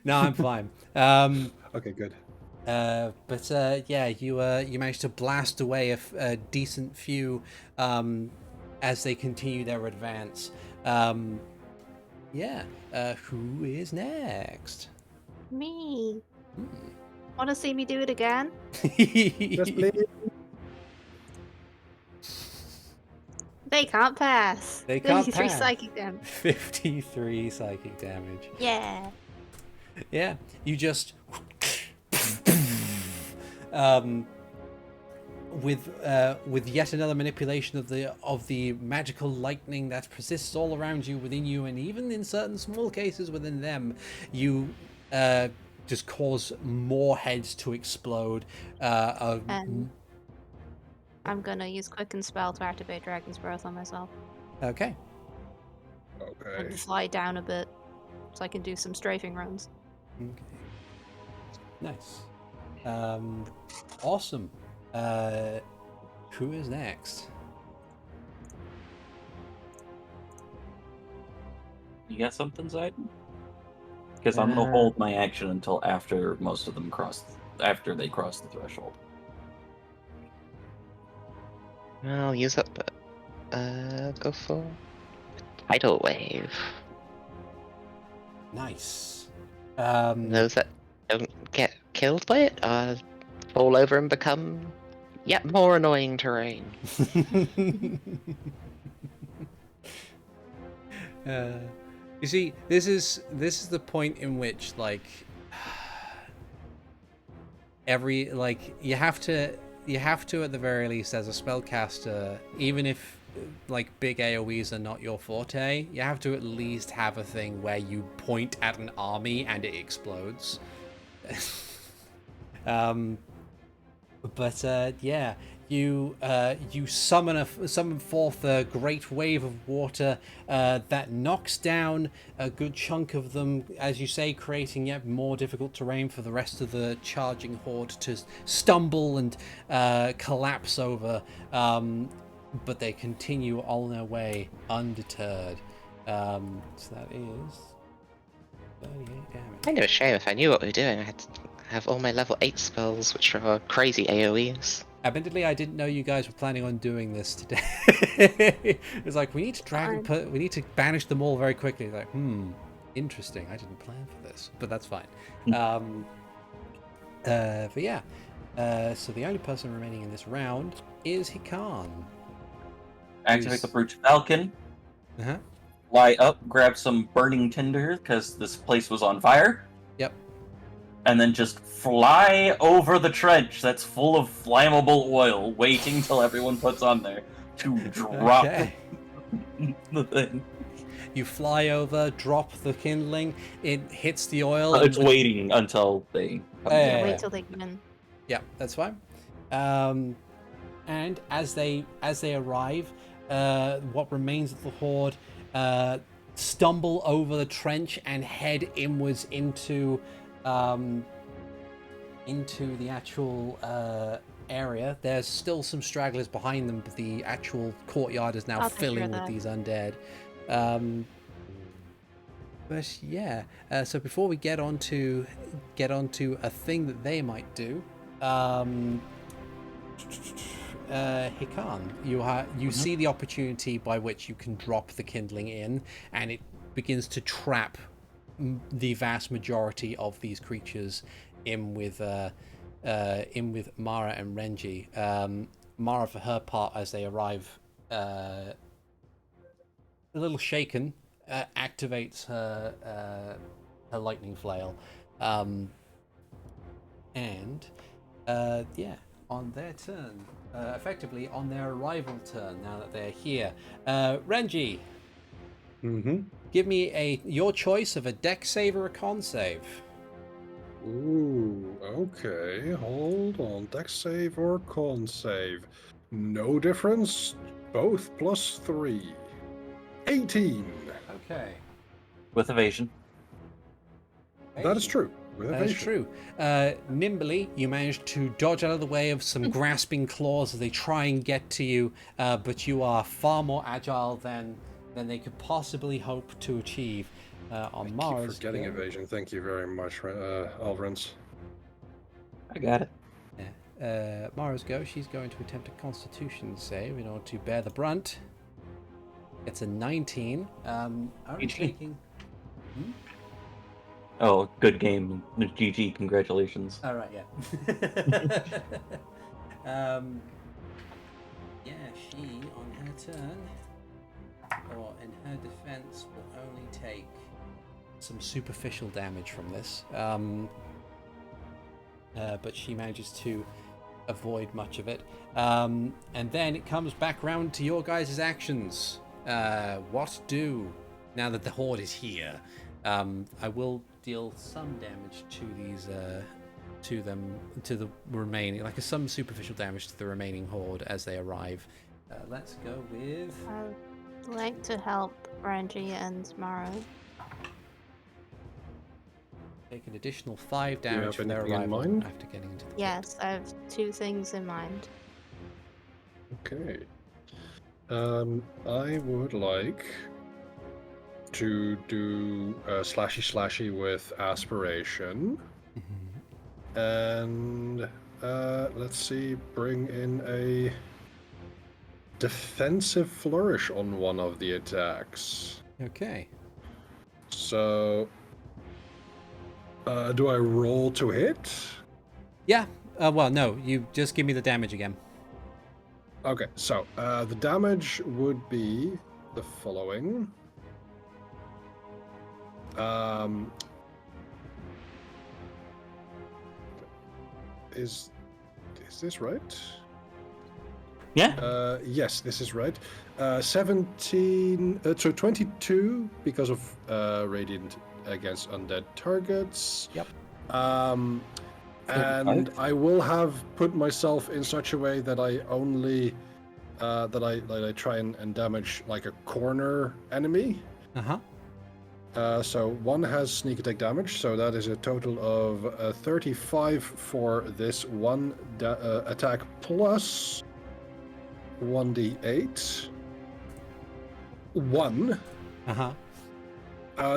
A: No, I'm fine.
B: Okay, good.
A: Yeah, you managed to blast away a decent few as they continue their advance. Who is next?
D: Me. Want to see me do it again?
B: Yes, please.
D: They can't pass.
A: They can't
D: 53
A: pass.
D: psychic damage.
A: 53 psychic damage.
D: Yeah.
A: Yeah, you just with yet another manipulation of the magical lightning that persists all around you, within you, and even in certain small cases within them, you just cause more heads to explode.
D: And I'm gonna use Quicken Spell to activate Dragon's Breath on myself.
A: Okay.
B: Okay.
D: And slide down a bit so I can do some strafing runs.
A: Okay. Nice. Awesome. Who is next?
E: You got something, Zayden? Because I'm gonna hold my action until after most of them after they cross the threshold.
C: I'll use up. Go for tidal wave.
A: Nice.
C: Those that don't get killed by it fall over and become yet more annoying terrain.
A: You see, this is the point in which you have to at the very least, as a spellcaster, even if big AoEs are not your forte, you have to at least have a thing where you point at an army and it explodes. You summon forth a great wave of water that knocks down a good chunk of them, as you say, creating yet more difficult terrain for the rest of the charging horde to stumble and collapse over. But they continue on their way undeterred. So that is 38 damage.
C: Kind of a shame. If I knew what we were doing, I had to have all my level 8 spells, which are crazy AoEs.
A: Admittedly, I didn't know you guys were planning on doing this today. It's like, we need to we need to banish them all very quickly. Like, interesting. I didn't plan for this, but that's fine. So the only person remaining in this round is Hikan.
E: Activate the Brute Falcon.
A: Uh-huh.
E: Fly up, grab some burning tinder because this place was on fire.
A: Yep.
E: And then just fly over the trench that's full of flammable oil, waiting till everyone puts on there to drop the thing.
A: You fly over, drop the kindling, it hits the oil.
E: It's waiting until they come down.
D: Wait till they come in.
A: Yeah, that's fine. And as they arrive, what remains of the horde stumble over the trench and head inwards into the actual area. There's still some stragglers behind them, but the actual courtyard is now filling with these undead. But yeah, so before we get onto a thing that they might do, Hikan, you see the opportunity by which you can drop the kindling in, and it begins to trap the vast majority of these creatures in with Mara and Renji. Mara, for her part, as they arrive, a little shaken, activates her lightning flail, and on their turn, effectively on their arrival turn, now that they're here, Renji, give me your choice of a deck save or a con save.
B: Ooh, okay. Hold on. Deck save or con save? No difference. Both +3. 18.
A: Okay.
E: With evasion.
B: That is true. With
A: That is
B: evasion.
A: true. Nimbly, you manage to dodge out of the way of some grasping claws as they try and get to you, but you are far more agile than they could possibly hope to achieve. On Mars,
B: Keep forgetting evasion. Thank you very much, Alvrins.
E: I got it.
A: Yeah. Mara's go. She's going to attempt a Constitution save in order to bear the brunt. It's a 19. Only taking.
E: Oh, good game. GG, congratulations.
A: All right, yeah. She on her turn, or in her defense, will only take some superficial damage from this. But she manages to avoid much of it. And then it comes back round to your guys' actions. What do, now that the Horde is here? I will deal some damage to these, to the remaining, like some superficial damage to the remaining Horde as they arrive. Let's go with.
D: I'd like to help Renji and Mara.
A: Take an additional 5 damage for their
B: anything in
A: arrival
B: mind?
A: after getting into the
D: Yes, I have 2 things in mind.
B: Okay. I would like to do slashy with aspiration. And let's see, bring in a defensive flourish on one of the attacks.
A: Okay.
B: So, do I roll to hit?
A: Yeah. Well, no. You just give me the damage again.
B: Okay, so the damage would be the following. Is this right?
E: Yeah.
B: Yes, this is right. 17, so 22 because of radiant against undead targets.
A: Yep.
B: And I will have put myself in such a way that I only that I try and damage like a corner enemy. So one has sneak attack damage, so that is a total of 35 for this one attack plus 1d8. 1.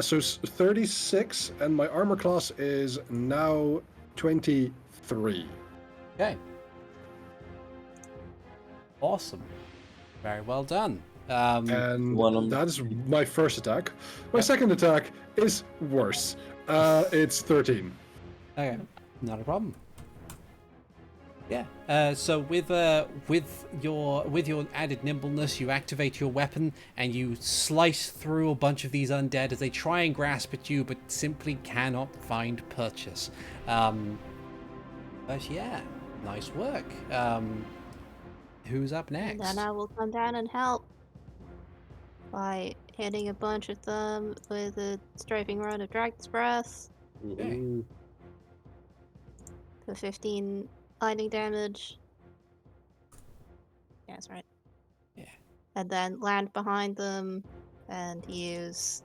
B: So 36, and my armor class is now 23.
A: Okay. Awesome. Very well done.
B: And that is my first attack. My second attack is worse. It's 13.
A: Okay, not a problem. Yeah. So with your added nimbleness, you activate your weapon and you slice through a bunch of these undead as they try and grasp at you, but simply cannot find purchase. But yeah, nice work. Who's up next?
D: And then I will come down and help by hitting a bunch of them with a strafing run of Dragon's Breath
A: Okay.
D: for 15 lightning damage. Yeah, that's right.
A: Yeah.
D: And then land behind them and use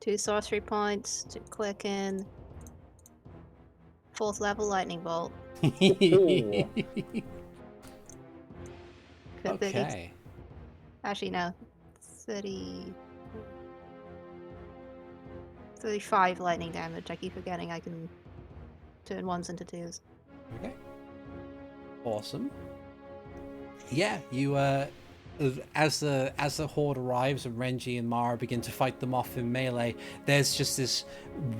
D: 2 sorcery points to click in 4th level lightning bolt.
A: Okay.
D: Actually, no. 35 lightning damage. I keep forgetting I can turn 1s into 2s.
A: Okay. Awesome. Yeah, you as the horde arrives and Renji and Mara begin to fight them off in melee, there's just this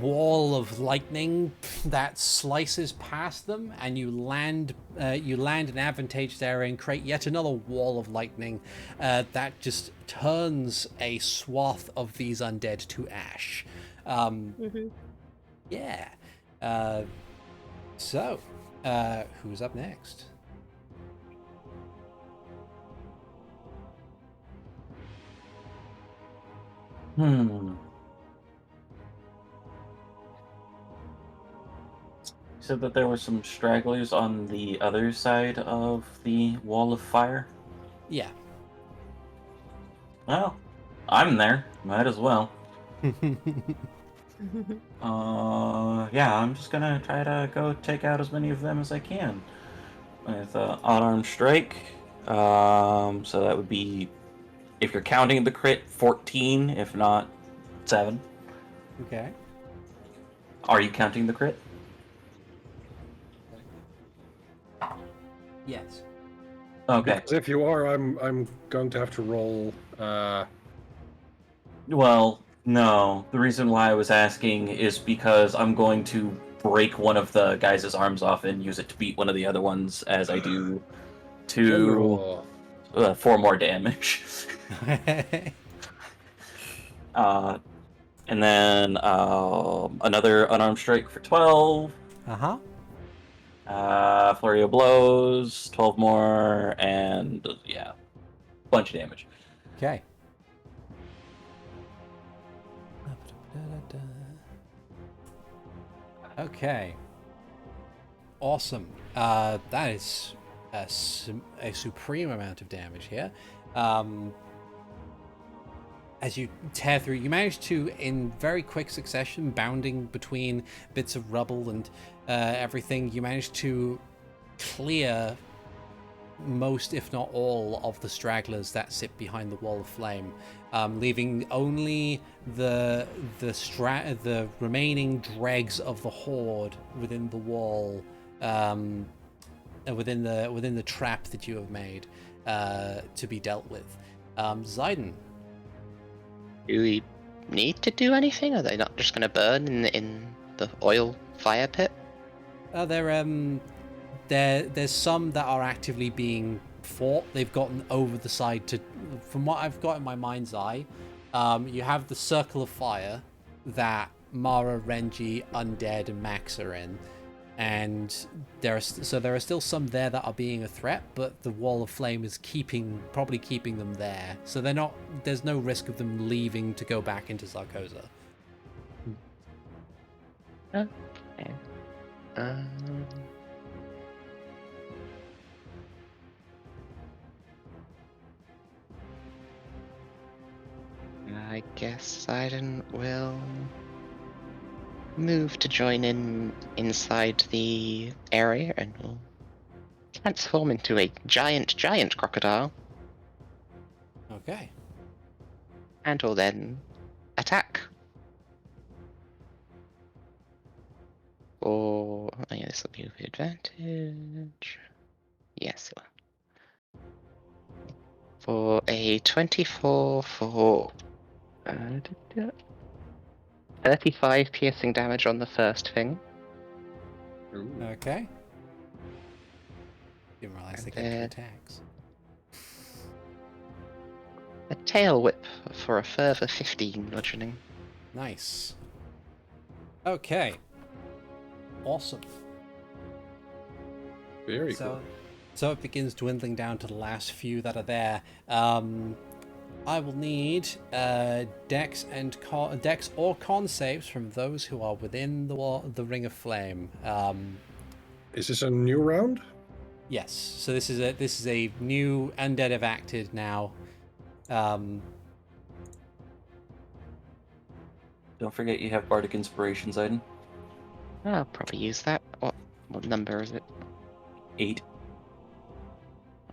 A: wall of lightning that slices past them, and you land an advantageous area and create yet another wall of lightning that just turns a swath of these undead to ash. Yeah. So, who's up next?
E: You said that there were some stragglers on the other side of the wall of fire?
A: Yeah.
E: Well, I'm there. Might as well. Yeah, I'm just gonna try to go take out as many of them as I can. With unarmed strike. So that would be, if you're counting the crit, 14, if not 7.
A: Okay.
E: Are you counting the crit?
A: Yes.
E: Okay.
B: Because if you are, I'm going to have to roll.
E: Well, no. The reason why I was asking is because I'm going to break one of the guys' arms off and use it to beat one of the other ones as I do to
B: General.
E: 4 more damage. And then another unarmed strike for 12. Flurry of blows, 12 more, and yeah, bunch of damage.
A: Okay. Okay. Awesome. That is a supreme amount of damage here. As you tear through, you manage to, in very quick succession, bounding between bits of rubble and everything, you manage to clear most, if not all, of the stragglers that sit behind the wall of flame, leaving only the remaining dregs of the horde within the wall, within the trap that you have made to be dealt with. Zayden.
C: Do we need to do anything? Are they not just going to burn in the oil fire pit?
A: There's some that are actively being fought. They've gotten over the side to, from what I've got in my mind's eye, you have the circle of fire that Mara, Renji, Undead, and Max are in, and there are still some there that are being a threat, but the wall of flame is probably keeping them there. So there's no risk of them leaving to go back into Sarcossa.
C: Okay. I guess Sidon will move to join inside the area and will transform into a giant crocodile.
A: Okay.
C: And will then attack. Or yeah, this will be with advantage. Yes, it will. For a 24 for 35 piercing damage on the first thing.
A: Okay. Didn't realize they get 2 attacks.
C: A tail whip for a further 15 bludgeoning.
A: Nice. Okay. Awesome.
B: Very cool.
A: So it begins dwindling down to the last few that are there. I will need dex or con saves from those who are within the ring of flame.
B: Is this a new round?
A: Yes. So this is a new undead have acted now.
E: Don't forget you have Bardic Inspiration, Zayden.
C: I'll probably use that. What number is it?
E: 8.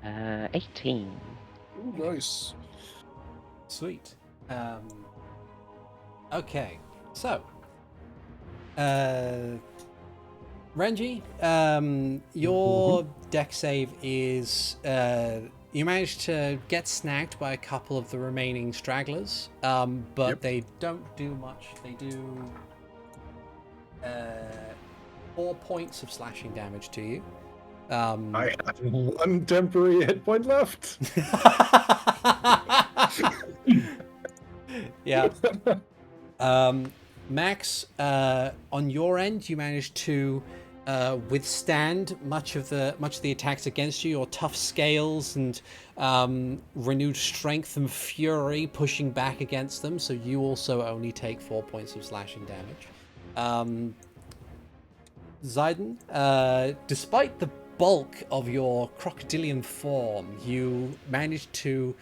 C: 18.
B: Ooh, nice.
A: Sweet. Okay. So, Renji, your dex save is You manage to get snagged by a couple of the remaining stragglers, but
B: Yep.
A: they don't do much. They do 4 points of slashing damage to you.
B: I have 1 temporary hit point left.
A: Yeah. Max, on your end, you managed to withstand much of the attacks against you. Your tough scales and renewed strength and fury pushing back against them. So you also only take 4 points of slashing damage. Zayden, despite the bulk of your crocodilian form, you managed to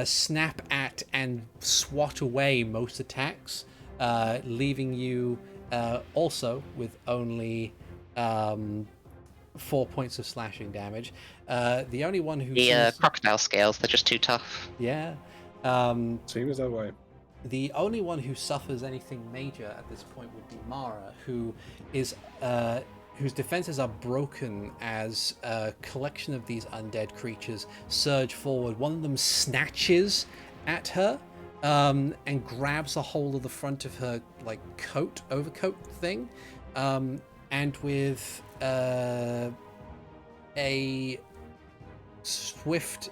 A: snap at and swat away most attacks, leaving you also with only 4 points of slashing damage. The only one who
C: The crocodile scales, they're just too tough.
A: yeah.
B: Seems that way.
A: The only one who suffers anything major at this point would be Mara, who is whose defenses are broken as a collection of these undead creatures surge forward. One of them snatches at her and grabs a hold of the front of her like overcoat thing, and with a swift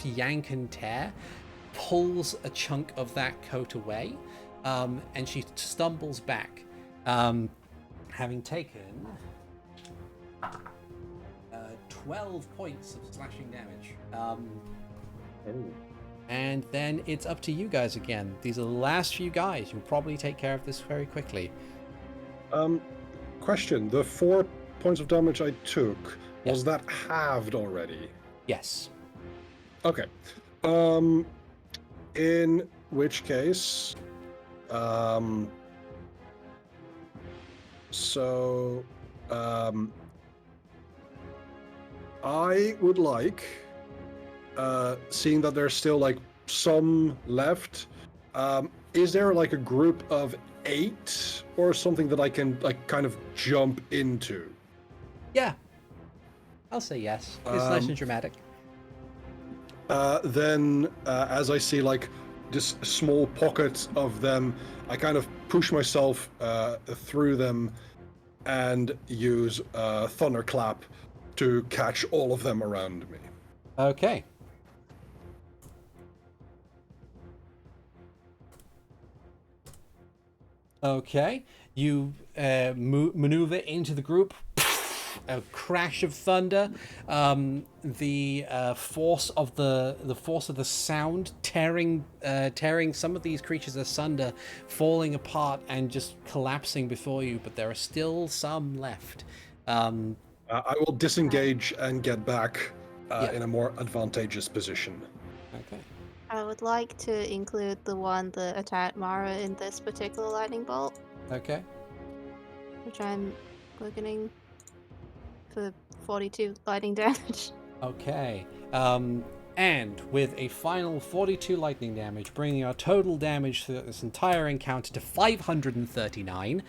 A: yank and tear, pulls a chunk of that coat away, and she stumbles back, having taken 12 points of slashing damage. And then it's up to you guys again. These are the last few guys. You'll probably take care of this very quickly.
B: Question: the 4 points of damage I took,
A: Yeah.
B: was that halved already?
A: Yes.
B: Okay. In which case, I would like, seeing that there's still like some left, is there like a group of 8 or something that I can like kind of jump into?
A: Yeah. I'll say yes. It's nice and dramatic.
B: Then, as I see like this small pocket of them, I kind of push myself through them and use Thunderclap to catch all of them around me.
A: Okay. Okay. You maneuver into the group. A crash of thunder. The force of the sound tearing some of these creatures asunder, falling apart and just collapsing before you. But there are still some left.
B: I will disengage and get back
A: Yeah.
B: in a more advantageous position.
A: Okay.
D: I would like to include the one that attacked Mara in this particular lightning bolt,
A: Okay.
D: which I'm quickening for 42 lightning damage.
A: Okay. And with a final 42 lightning damage, bringing our total damage through this entire encounter to 539,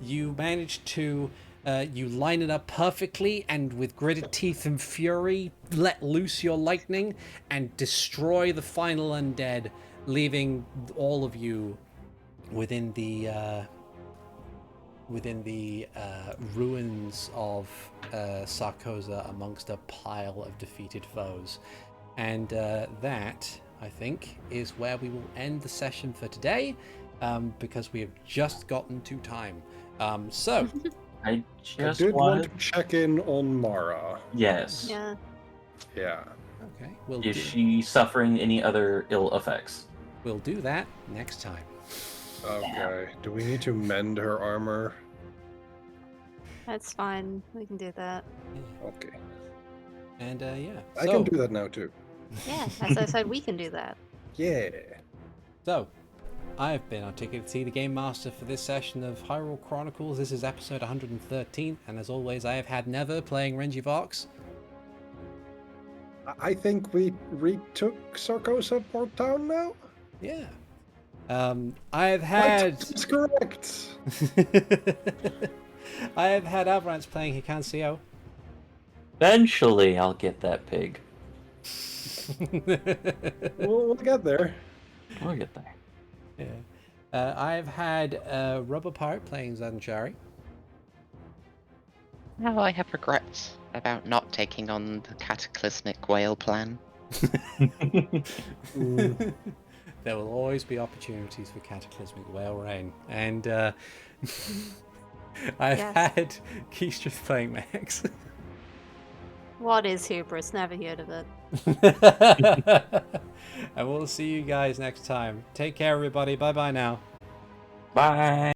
A: you manage to you line it up perfectly, and with gritted teeth and fury, let loose your lightning and destroy the final undead, leaving all of you within the ruins of Sarcossa amongst a pile of defeated foes. And that, I think, is where we will end the session for today, because we have just gotten to time. So,
E: I
B: I
E: just
B: did want
E: wanted.
B: to check in on Mara.
E: Yes.
D: Yeah.
B: Yeah.
A: okay,
E: Is she suffering any other ill effects?
A: we'll do that next time.
B: Okay. Do we need to mend her armor?
D: That's fine. We can do that.
B: Okay.
A: And yeah,
B: I can do that now too.
D: Yeah, as I said, we can do that.
B: Yeah.
A: So, I have been ArticulateT, the Game Master for this session of Hyrule Chronicles. This is episode 113, and as always, I have had Never playing Renji Vox.
B: I think we retook Sarcossa Port Town now?
A: Yeah. I have had...
B: That's correct.
A: I have had Avrdal playing Hikan Sio.
E: Eventually, I'll get that pig.
B: We'll get there.
E: We'll get there.
A: Yeah. I've had Rubber Pirate playing Zanjari.
C: Now I have regrets about not taking on the cataclysmic whale plan.
A: There will always be opportunities for cataclysmic whale rain. And I've had Keistrith playing Max.
D: What is hubris? Never heard of it.
A: And we'll see you guys next time. Take care, everybody. Bye-bye now.
E: Bye.